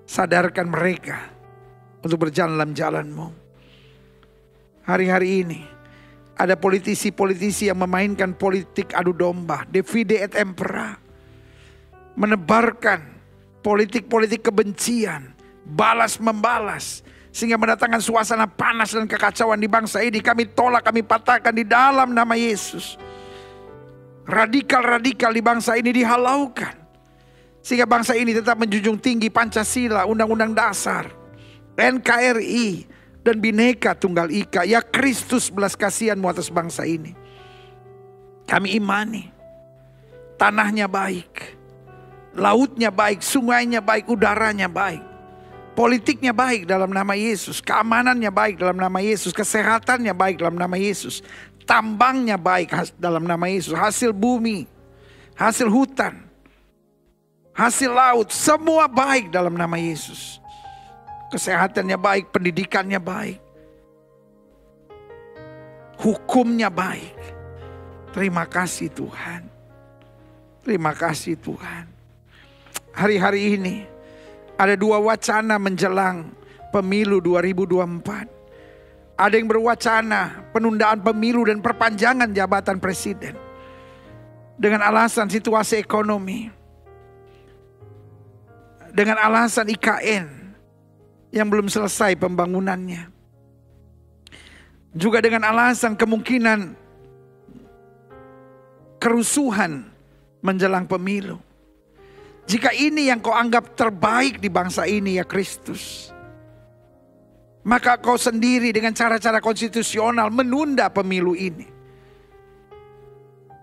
Sadarkan mereka untuk berjalan dalam jalan-Mu. Hari-hari ini ada politisi-politisi yang memainkan politik adu domba, divide et impera, menebarkan politik-politik kebencian, balas membalas. Sehingga mendatangkan suasana panas dan kekacauan di bangsa ini. Kami tolak, kami patahkan di dalam nama Yesus. Radikal-radikal di bangsa ini dihalaukan. Sehingga bangsa ini tetap menjunjung tinggi Pancasila, Undang-Undang Dasar, NKRI, dan Bhinneka Tunggal Ika. Ya Kristus, belas kasihan-Mu atas bangsa ini. Kami imani tanahnya baik, lautnya baik, sungainya baik, udaranya baik. Politiknya baik dalam nama Yesus, keamanannya baik dalam nama Yesus, kesehatannya baik dalam nama Yesus, tambangnya baik dalam nama Yesus, hasil bumi, hasil hutan, hasil laut, semua baik dalam nama Yesus. Kesehatannya baik, pendidikannya baik, hukumnya baik. Terima kasih Tuhan. Terima kasih Tuhan. Hari-hari ini ada dua wacana menjelang pemilu 2024. Ada yang berwacana penundaan pemilu dan perpanjangan jabatan presiden dengan alasan situasi ekonomi, dengan alasan IKN yang belum selesai pembangunannya, juga dengan alasan kemungkinan kerusuhan menjelang pemilu. Jika ini yang kau anggap terbaik di bangsa ini ya Kristus, maka kau sendiri dengan cara-cara konstitusional menunda pemilu ini.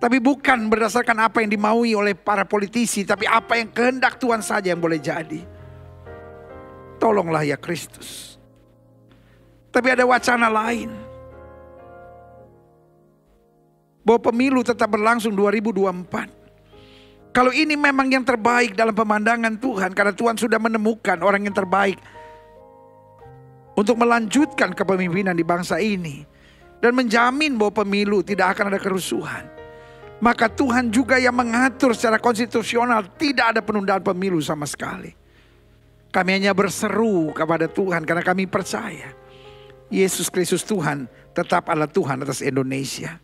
Tapi bukan berdasarkan apa yang dimaui oleh para politisi, tapi apa yang kehendak Tuhan saja yang boleh jadi. Tolonglah ya Kristus. Tapi ada wacana lain, bahwa pemilu tetap berlangsung 2024. Kalau ini memang yang terbaik dalam pemandangan Tuhan, karena Tuhan sudah menemukan orang yang terbaik untuk melanjutkan kepemimpinan di bangsa ini dan menjamin bahwa pemilu tidak akan ada kerusuhan, maka Tuhan juga yang mengatur secara konstitusional tidak ada penundaan pemilu sama sekali. Kami hanya berseru kepada Tuhan karena kami percaya Yesus Kristus Tuhan tetap adalah Tuhan atas Indonesia.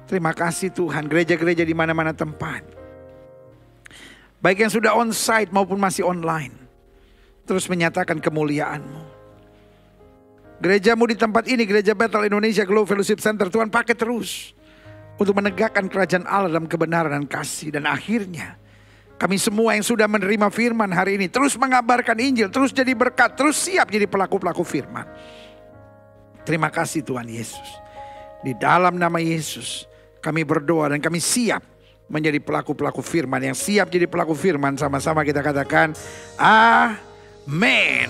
Terima kasih Tuhan, gereja-gereja di mana-mana tempat, baik yang sudah on-site maupun masih online, terus menyatakan kemuliaan-Mu. Gerejamu di tempat ini, Gereja Bethel Indonesia Glow Fellowship Center, Tuhan pakai terus untuk menegakkan kerajaan Allah dalam kebenaran dan kasih. Dan akhirnya kami semua yang sudah menerima firman hari ini terus mengabarkan Injil, terus jadi berkat, terus siap jadi pelaku-pelaku firman. Terima kasih Tuhan Yesus. Di dalam nama Yesus kami berdoa dan kami siap menjadi pelaku-pelaku firman. Yang siap jadi pelaku firman, sama-sama kita katakan amin.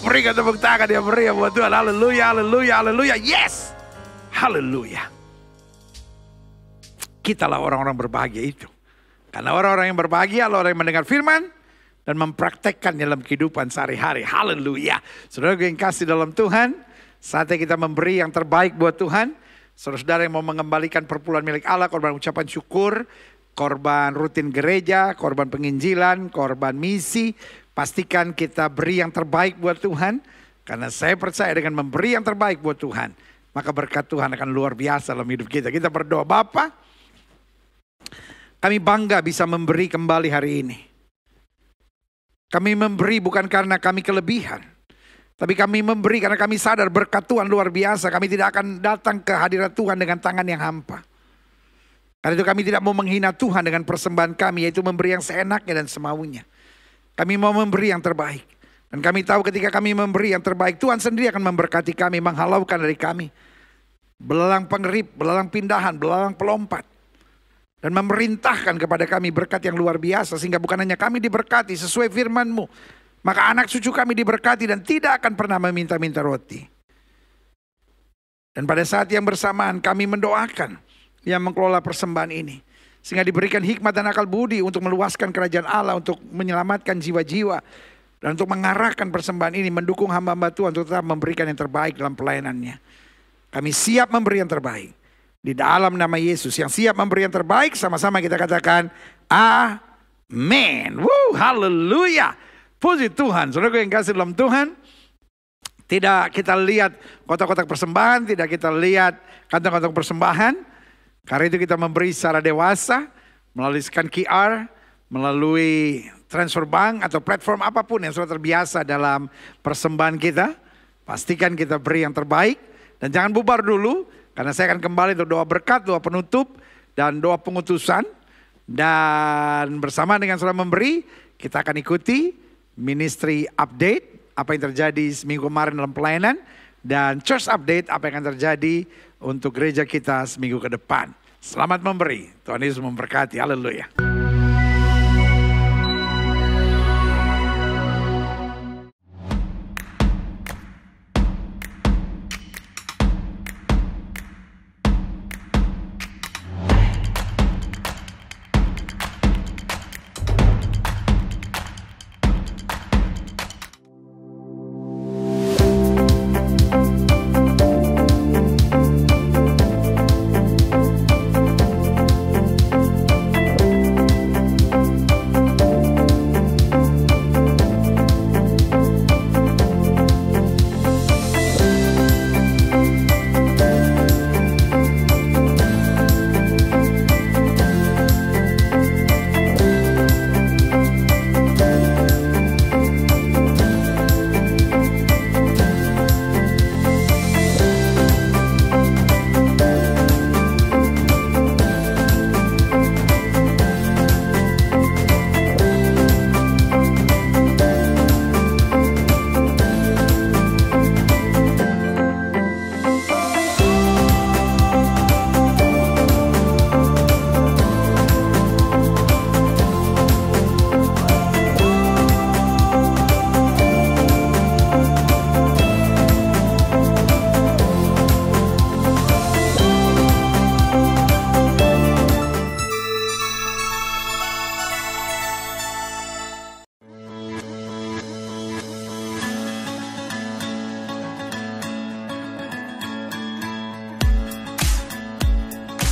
Berikan tepuk tangan yang meriah buat Tuhan. Haleluya, haleluya, haleluya. Yes, haleluya. Kitalah orang-orang berbahagia itu. Karena orang-orang yang berbahagia adalah orang yang mendengar firman dan mempraktekkan dalam kehidupan sehari-hari. Haleluya. Saudara yang kasih dalam Tuhan, saatnya kita memberi yang terbaik buat Tuhan. Saudara-saudara yang mau mengembalikan perpuluhan milik Allah, korban ucapan syukur, korban rutin gereja, korban penginjilan, korban misi, pastikan kita beri yang terbaik buat Tuhan. Karena saya percaya dengan memberi yang terbaik buat Tuhan, maka berkat Tuhan akan luar biasa dalam hidup kita. Kita berdoa, Bapa, kami bangga bisa memberi kembali hari ini. Kami memberi bukan karena kami kelebihan, tapi kami memberi karena kami sadar berkat Tuhan luar biasa. Kami tidak akan datang ke hadirat Tuhan dengan tangan yang hampa. Karena itu kami tidak mau menghina Tuhan dengan persembahan kami, yaitu memberi yang seenaknya dan semaunya. Kami mau memberi yang terbaik. Dan kami tahu ketika kami memberi yang terbaik, Tuhan sendiri akan memberkati kami, menghalaukan dari kami belalang pengerip, belalang pindahan, belalang pelompat. Dan memerintahkan kepada kami berkat yang luar biasa. Sehingga bukan hanya kami diberkati sesuai firman-Mu, maka anak cucu kami diberkati dan tidak akan pernah meminta-minta roti. Dan pada saat yang bersamaan kami mendoakan yang mengelola persembahan ini, sehingga diberikan hikmat dan akal budi untuk meluaskan kerajaan Allah, untuk menyelamatkan jiwa-jiwa, dan untuk mengarahkan persembahan ini, mendukung hamba-hamba Tuhan untuk tetap memberikan yang terbaik dalam pelayanannya. Kami siap memberi yang terbaik. Di dalam nama Yesus, yang siap memberi yang terbaik, sama-sama kita katakan amin. Haleluya. Puji Tuhan. Saudara yang kasih dalam Tuhan, tidak kita lihat kotak-kotak persembahan, tidak kita lihat kantong-kantong persembahan. Karena itu kita memberi secara dewasa, melalui scan QR, melalui transfer bank atau platform apapun yang sudah terbiasa dalam persembahan kita. Pastikan kita beri yang terbaik dan jangan bubar dulu karena saya akan kembali untuk doa berkat, doa penutup dan doa pengutusan. Dan bersama dengan saudara memberi, kita akan ikuti ministry update, apa yang terjadi seminggu kemarin dalam pelayanan, dan church update, apa yang akan terjadi untuk gereja kita seminggu ke depan. Selamat memberi, Tuhan Yesus memberkati, haleluya.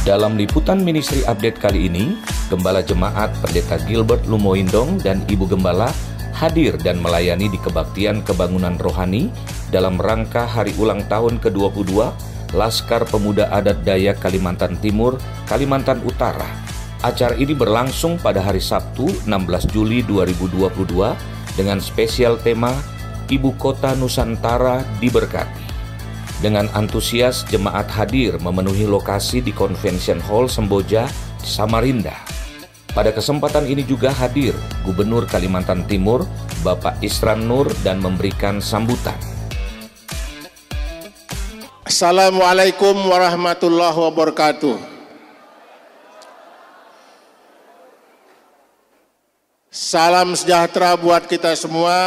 Dalam liputan ministry update kali ini, Gembala Jemaat Pendeta Gilbert Lumoindong dan Ibu Gembala hadir dan melayani di kebaktian kebangunan rohani dalam rangka hari ulang tahun ke-22 Laskar Pemuda Adat Dayak Kalimantan Timur, Kalimantan Utara. Acara ini berlangsung pada hari Sabtu 16 Juli 2022 dengan spesial tema Ibu Kota Nusantara Diberkati. Dengan antusias, jemaat hadir memenuhi lokasi di Convention Hall Semboja, Samarinda. Pada kesempatan ini juga hadir Gubernur Kalimantan Timur, Bapak Isran Nur, dan memberikan sambutan. Assalamualaikum warahmatullahi wabarakatuh. Salam sejahtera buat kita semua.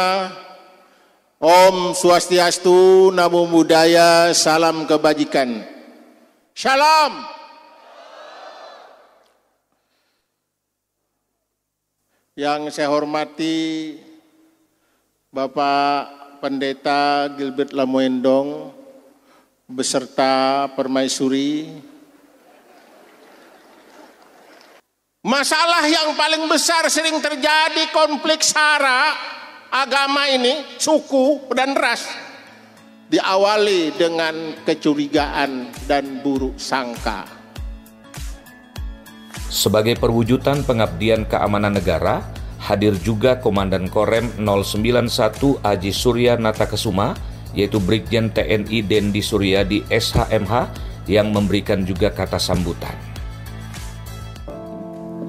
Om Swastiastu, Namo Buddhaya, salam kebajikan. Shalom. Yang saya hormati Bapak Pendeta Gilbert Lumoindong beserta permaisuri. Masalah yang paling besar sering terjadi konflik SARA agama ini, suku dan ras, diawali dengan kecurigaan dan buruk sangka. Sebagai perwujudan pengabdian keamanan negara, hadir juga Komandan Korem 091 Aji Surya Natakesuma, yaitu Brigjen TNI Dendi Suryadi SHMH, yang memberikan juga kata sambutan.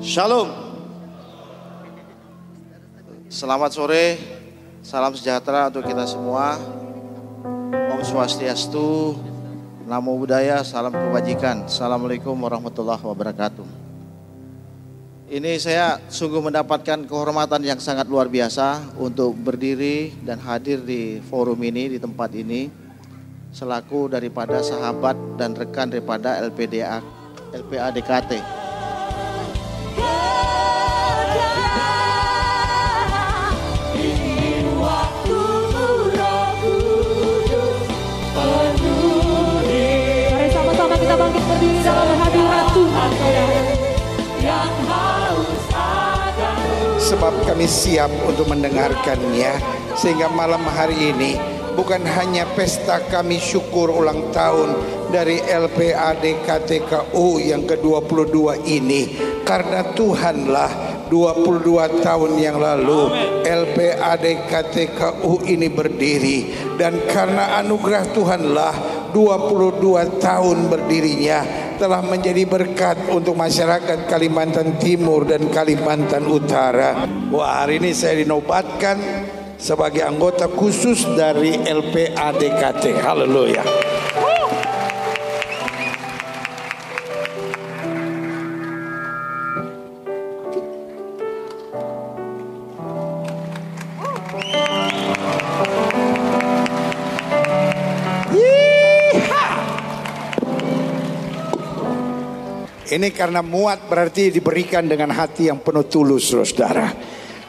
Shalom. Selamat sore, salam sejahtera untuk kita semua. Om Swastiastu, Namo Buddhaya, salam kebajikan. Assalamualaikum warahmatullahi wabarakatuh. Ini saya sungguh mendapatkan kehormatan yang sangat luar biasa untuk berdiri dan hadir di forum ini, di tempat ini, selaku daripada sahabat dan rekan daripada LPA DKT. Kita bangkit berdiri dalam hadirat Tuhan, sebab kami siap untuk mendengarkannya, sehingga malam hari ini bukan hanya pesta kami syukur ulang tahun dari LPA DKTKU yang ke-22 ini, karena Tuhanlah 22 tahun yang lalu LPADKTKU ini berdiri. Dan karena anugerah Tuhanlah 22 tahun berdirinya telah menjadi berkat untuk masyarakat Kalimantan Timur dan Kalimantan Utara. Wah, hari ini saya dinobatkan sebagai anggota khusus dari LPADKT. Haleluya. Ini karena muat berarti diberikan dengan hati yang penuh tulus, saudara.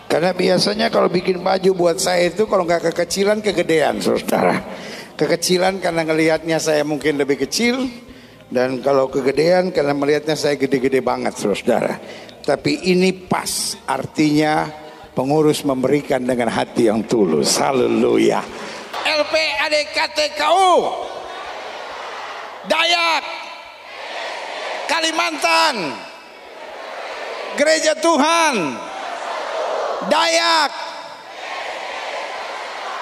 Karena biasanya kalau bikin baju buat saya itu kalau nggak kekecilan, kegedean, saudara. Kekecilan karena ngelihatnya saya mungkin lebih kecil. Dan kalau kegedean karena melihatnya saya gede-gede banget, saudara. Tapi ini pas, artinya pengurus memberikan dengan hati yang tulus. Haleluya. LPADKTKU Dayak Kalimantan, Gereja Tuhan Dayak,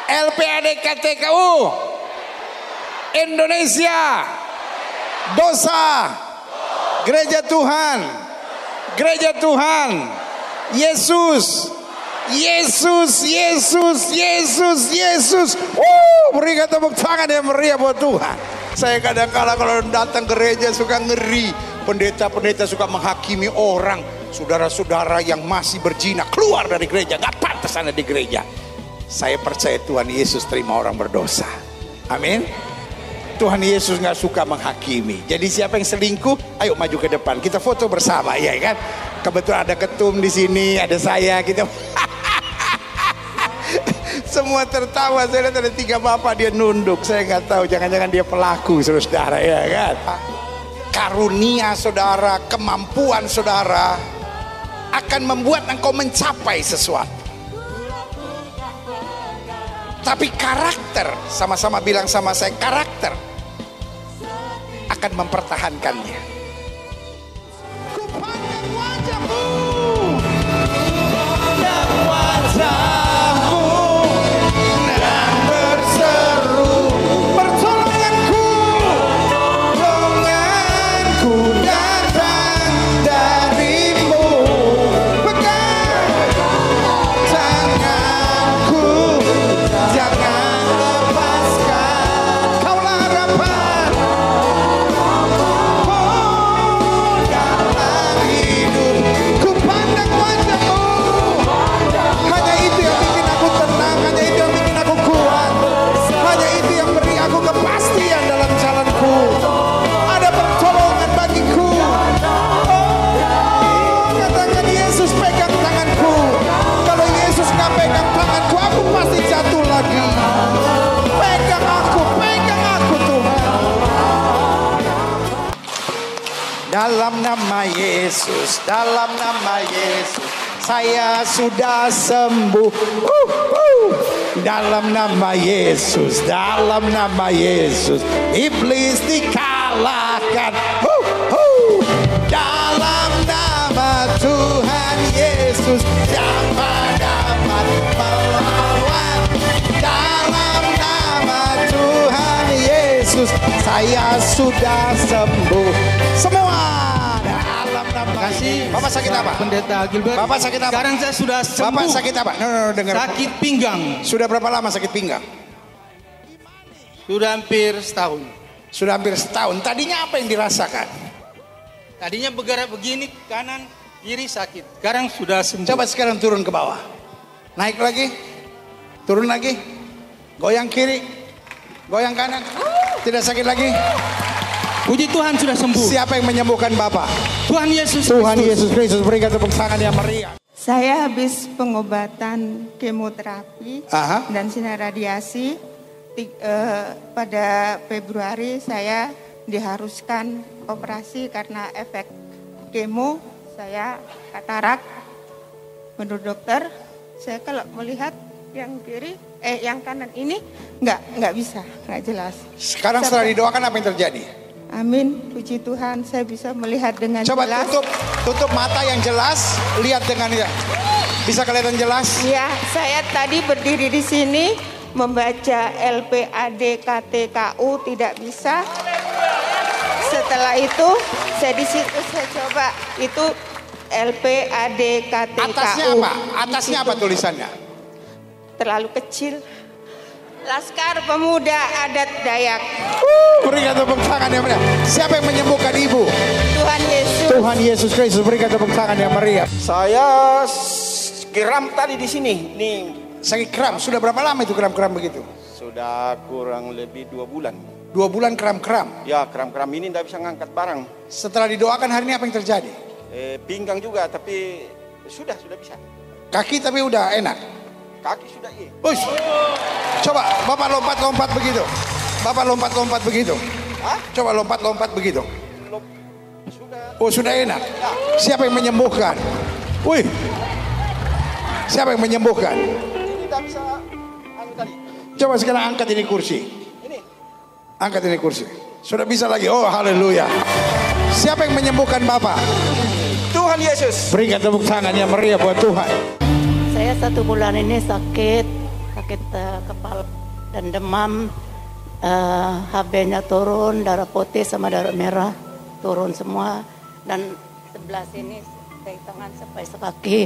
LPADKTKU Indonesia, Dosa, Gereja Tuhan, Gereja Tuhan, Yesus, Yesus, Yesus, Yesus, Yesus. Berikan tepuk tangan yang meriah buat Tuhan. Saya kadang-kala kalau datang gereja suka ngeri. Pendeta-pendeta suka menghakimi orang. Saudara-saudara yang masih berzina keluar dari gereja, gak pantas ada di gereja. Saya percaya Tuhan Yesus terima orang berdosa. Amin. Tuhan Yesus gak suka menghakimi. Jadi siapa yang selingkuh, ayo maju ke depan. Kita foto bersama, ya kan? Kebetulan ada ketum di sini, ada saya. Kita semua tertawa. Saya lihat ada 3 bapak, dia nunduk. Saya nggak tahu, jangan-jangan dia pelaku, saudara, ya kan? Karunia saudara, kemampuan saudara akan membuat engkau mencapai sesuatu. Tapi karakter, sama-sama bilang sama saya, karakter akan mempertahankannya. Ku pandang wajahmu, pandang wajahmu, dan berseru, pertolonganku, pertolonganku datang darimu. Pegang tanganku, jangan lepaskan. Kaulah harapan dalam hidupku. Pandang wajahmu, hanya itu yang bikin aku tenang, hanya itu yang bikin aku kuat, hanya itu yang beri aku kepastian dalam jalanku. Ada pertolongan bagiku. Katakan Yesus pegang tanganku. Kalau Yesus nggak pegang tanganku, aku pasti jatuh lagi. Pegang aku Tuhan. Dalam nama Yesus, dalam nama Yesus, saya sudah sembuh. Dalam nama Yesus, dalam nama Yesus, iblis dikalahkan. Dalam nama Tuhan Yesus, siapa dapat melawan? Dalam nama Tuhan Yesus, saya sudah sembuh. Semua dalam nama. Kasih. Bapak sakit apa? Pendeta Gilbert. Bapak sakit apa? Sekarang saya sudah sembuh. Bapak sakit apa? No, dengar. Sakit pinggang. Sudah berapa lama sakit pinggang? Sudah hampir setahun. Sudah hampir setahun. Tadinya apa yang dirasakan? Tadinya bergerak begini, kanan, kiri sakit. Sekarang sudah sembuh. Coba sekarang turun ke bawah. Naik lagi. Turun lagi. Goyang kiri. Goyang kanan. Tidak sakit lagi. Puji Tuhan sudah sembuh. Siapa yang menyembuhkan Bapak? Tuhan Yesus Tuhan Kristus. Yesus Kristus. Berikan tepuk tangan yang meriah. Saya habis pengobatan kemoterapi Aha. dan sinar radiasi. Pada Februari saya diharuskan operasi karena efek kemo. Saya katarak. Menurut dokter, saya kalau melihat yang kiri, yang kanan ini nggak bisa, nggak jelas. Sekarang setelah didoakan apa yang terjadi? Amin, puji Tuhan, saya bisa melihat dengan Coba jelas. tutup. tutup mata yang jelas, lihat dengan ya. Bisa kelihatan jelas? Ya, saya tadi berdiri di sini membaca LPAD-KTKU tidak bisa. Setelah itu saya di situ saya coba itu LPAD-KTKU. Atasnya apa? Atasnya apa tulisannya? Terlalu kecil. Laskar Pemuda Adat Dayak. Berikan tepuk tangan yang meriah. Siapa yang menyembuhkan ibu? Tuhan Yesus. Tuhan Yesus Kristus. Berikan tepuk tangan yang meriah. Saya kram tadi di sini. Nih, sakit kram. Sudah berapa lama itu kram-kram begitu? Sudah kurang lebih 2 bulan. 2 bulan kram-kram? Ya, kram-kram ini tidak bisa ngangkat barang. Setelah didoakan hari ini apa yang terjadi? Pinggang juga, tapi sudah bisa. Kaki tapi udah enak? Kaki sudah iya. Ush. Coba Bapak lompat-lompat begitu. Bapak lompat-lompat begitu. Hah? Coba lompat-lompat begitu. Sudah. Oh sudah enak. Siapa yang menyembuhkan? Wih. Siapa yang menyembuhkan? Ini tidak bisa tadi. Coba sekarang angkat ini kursi. Ini. Angkat ini kursi. Sudah bisa lagi. Oh haleluya. Siapa yang menyembuhkan Bapak? Tuhan Yesus. Berikan tepuk tangan yang meriah buat Tuhan. Saya 1 bulan ini sakit kepala dan demam, HB-nya turun, darah putih sama darah merah turun semua, dan sebelah sini dari tangan sampai sekaki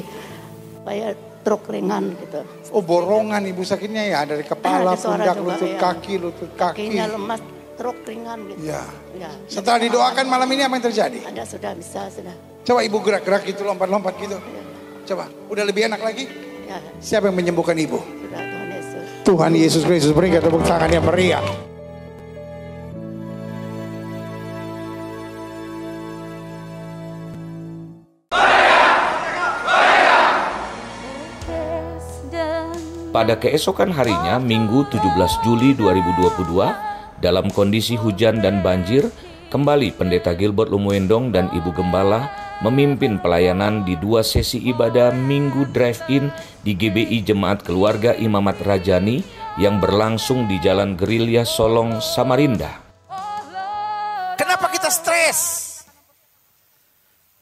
kayak truk ringan gitu. Oh borongan ibu sakitnya ya, dari kepala, pundak, lutut ya. kaki, lutut kaki. Kakinya lemas, truk ringan gitu. Ya. Ya. Setelah didoakan malam ini apa yang terjadi? Ada sudah bisa sudah. Coba ibu gerak-gerak gitu, lompat-lompat gitu. Coba, udah lebih enak lagi? Ya. Siapa yang menyembuhkan ibu? Sudah Tuhan Yesus. Tuhan Yesus Kristus. Berikan tepuk tangan yang meriah. Pada keesokan harinya, Minggu 17 Juli 2022, dalam kondisi hujan dan banjir, kembali Pendeta Gilbert Lumoendong dan Ibu Gembala memimpin pelayanan di 2 sesi ibadah Minggu Drive-In di GBI Jemaat Keluarga Imamat Rajani yang berlangsung di Jalan Gerilya Solong, Samarinda. Kenapa kita stres?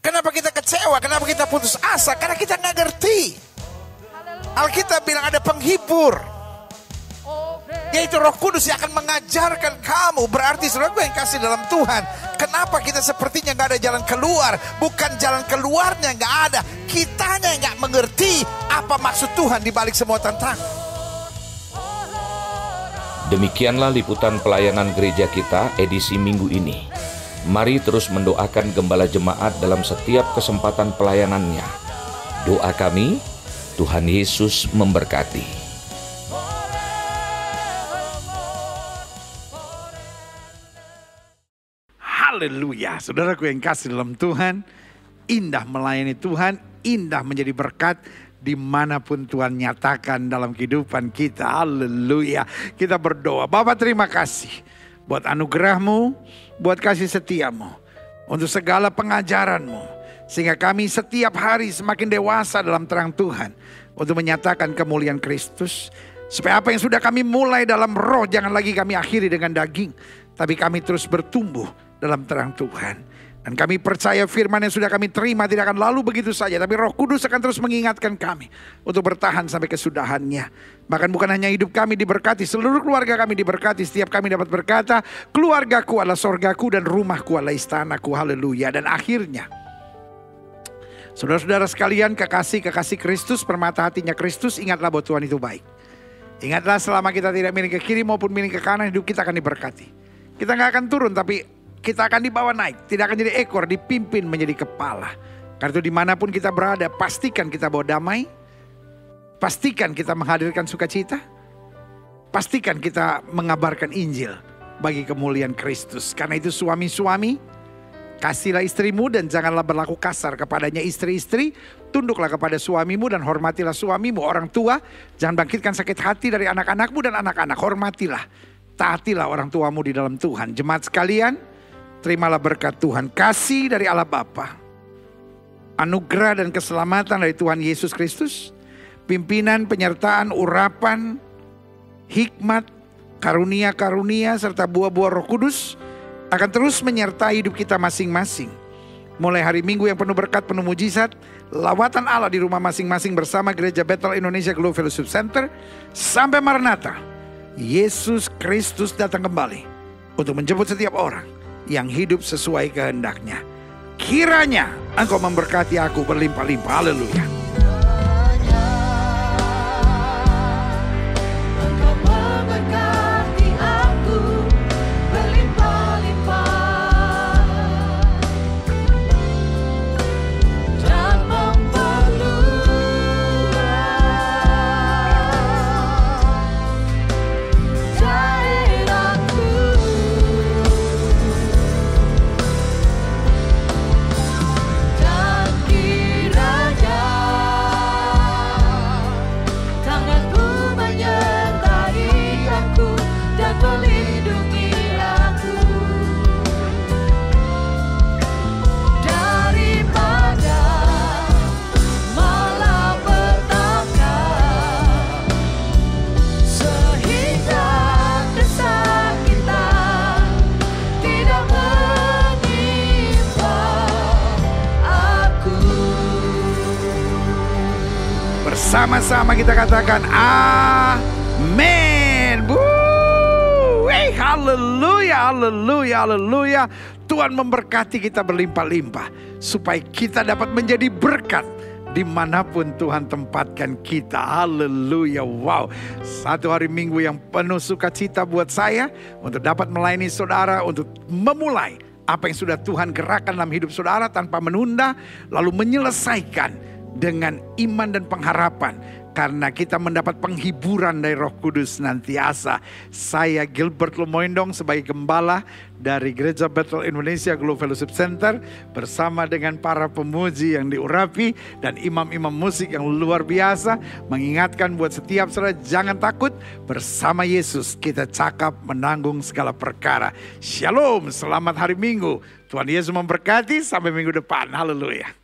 Kenapa kita kecewa? Kenapa kita putus asa? Karena kita nggak ngerti. Alkitab bilang ada penghibur, yaitu Roh Kudus yang akan mengajarkan kamu. Berarti saudara yang kasih dalam Tuhan, kenapa kita sepertinya gak ada jalan keluar? Bukan jalan keluarnya gak ada, kitanya yang gak mengerti apa maksud Tuhan di balik semua tantangan. Demikianlah liputan pelayanan gereja kita edisi minggu ini. Mari terus mendoakan gembala jemaat dalam setiap kesempatan pelayanannya. Doa kami, Tuhan Yesus memberkati. Haleluya, saudaraku yang kasih dalam Tuhan, indah melayani Tuhan, indah menjadi berkat dimanapun Tuhan nyatakan dalam kehidupan kita. Haleluya, kita berdoa. Bapa terima kasih buat anugerah-Mu, buat kasih setia-Mu, untuk segala pengajaran-Mu, sehingga kami setiap hari semakin dewasa dalam terang Tuhan, untuk menyatakan kemuliaan Kristus. Supaya apa yang sudah kami mulai dalam roh, jangan lagi kami akhiri dengan daging, tapi kami terus bertumbuh dalam terang Tuhan. Dan kami percaya firman yang sudah kami terima tidak akan lalu begitu saja, tapi Roh Kudus akan terus mengingatkan kami untuk bertahan sampai kesudahannya. Bahkan bukan hanya hidup kami diberkati, seluruh keluarga kami diberkati. Setiap kami dapat berkata, keluargaku adalah sorgaku dan rumahku adalah istanaku. Haleluya. Dan akhirnya, saudara-saudara sekalian, kekasih-kekasih Kristus, permata hatinya Kristus, ingatlah bahwa Tuhan itu baik. Ingatlah selama kita tidak miring ke kiri maupun miring ke kanan, hidup kita akan diberkati. Kita nggak akan turun, tapi kita akan dibawa naik. Tidak akan jadi ekor, dipimpin menjadi kepala. Karena itu dimanapun kita berada, pastikan kita bawa damai. Pastikan kita menghadirkan sukacita. Pastikan kita mengabarkan Injil bagi kemuliaan Kristus. Karena itu suami-suami, kasihlah istrimu dan janganlah berlaku kasar kepadanya. Istri-istri, tunduklah kepada suamimu dan hormatilah suamimu. Orang tua, jangan bangkitkan sakit hati dari anak-anakmu dan anak-anak. Hormatilah, taatilah orang tuamu di dalam Tuhan. Jemaat sekalian, terimalah berkat Tuhan. Kasih dari Allah Bapa, anugerah dan keselamatan dari Tuhan Yesus Kristus, pimpinan, penyertaan, urapan, hikmat, karunia-karunia, serta buah-buah Roh Kudus akan terus menyertai hidup kita masing-masing. mulai hari Minggu yang penuh berkat, penuh mujizat, lawatan Allah di rumah masing-masing bersama Gereja Bethel Indonesia Global Fellowship Center, sampai Maranatha, Yesus Kristus datang kembali untuk menjemput setiap orang yang hidup sesuai kehendak-Nya. Kiranya Engkau memberkati aku berlimpah-limpah. Haleluya. Sama-sama kita katakan amin. Haleluya, haleluya, haleluya. Tuhan memberkati kita berlimpah-limpah supaya kita dapat menjadi berkat dimanapun Tuhan tempatkan kita. Haleluya. Wow, satu hari Minggu yang penuh sukacita buat saya untuk dapat melayani saudara, untuk memulai apa yang sudah Tuhan gerakkan dalam hidup saudara tanpa menunda, lalu menyelesaikan dengan iman dan pengharapan, karena kita mendapat penghiburan dari Roh Kudus nantiasa. Saya Gilbert Lumoindong sebagai gembala dari Gereja Bethel Indonesia Global Fellowship Center, bersama dengan para pemuji yang diurapi dan imam-imam musik yang luar biasa, mengingatkan buat setiap saudara, jangan takut, bersama Yesus kita cakap menanggung segala perkara. Shalom, selamat hari Minggu. Tuhan Yesus memberkati, sampai minggu depan. Haleluya.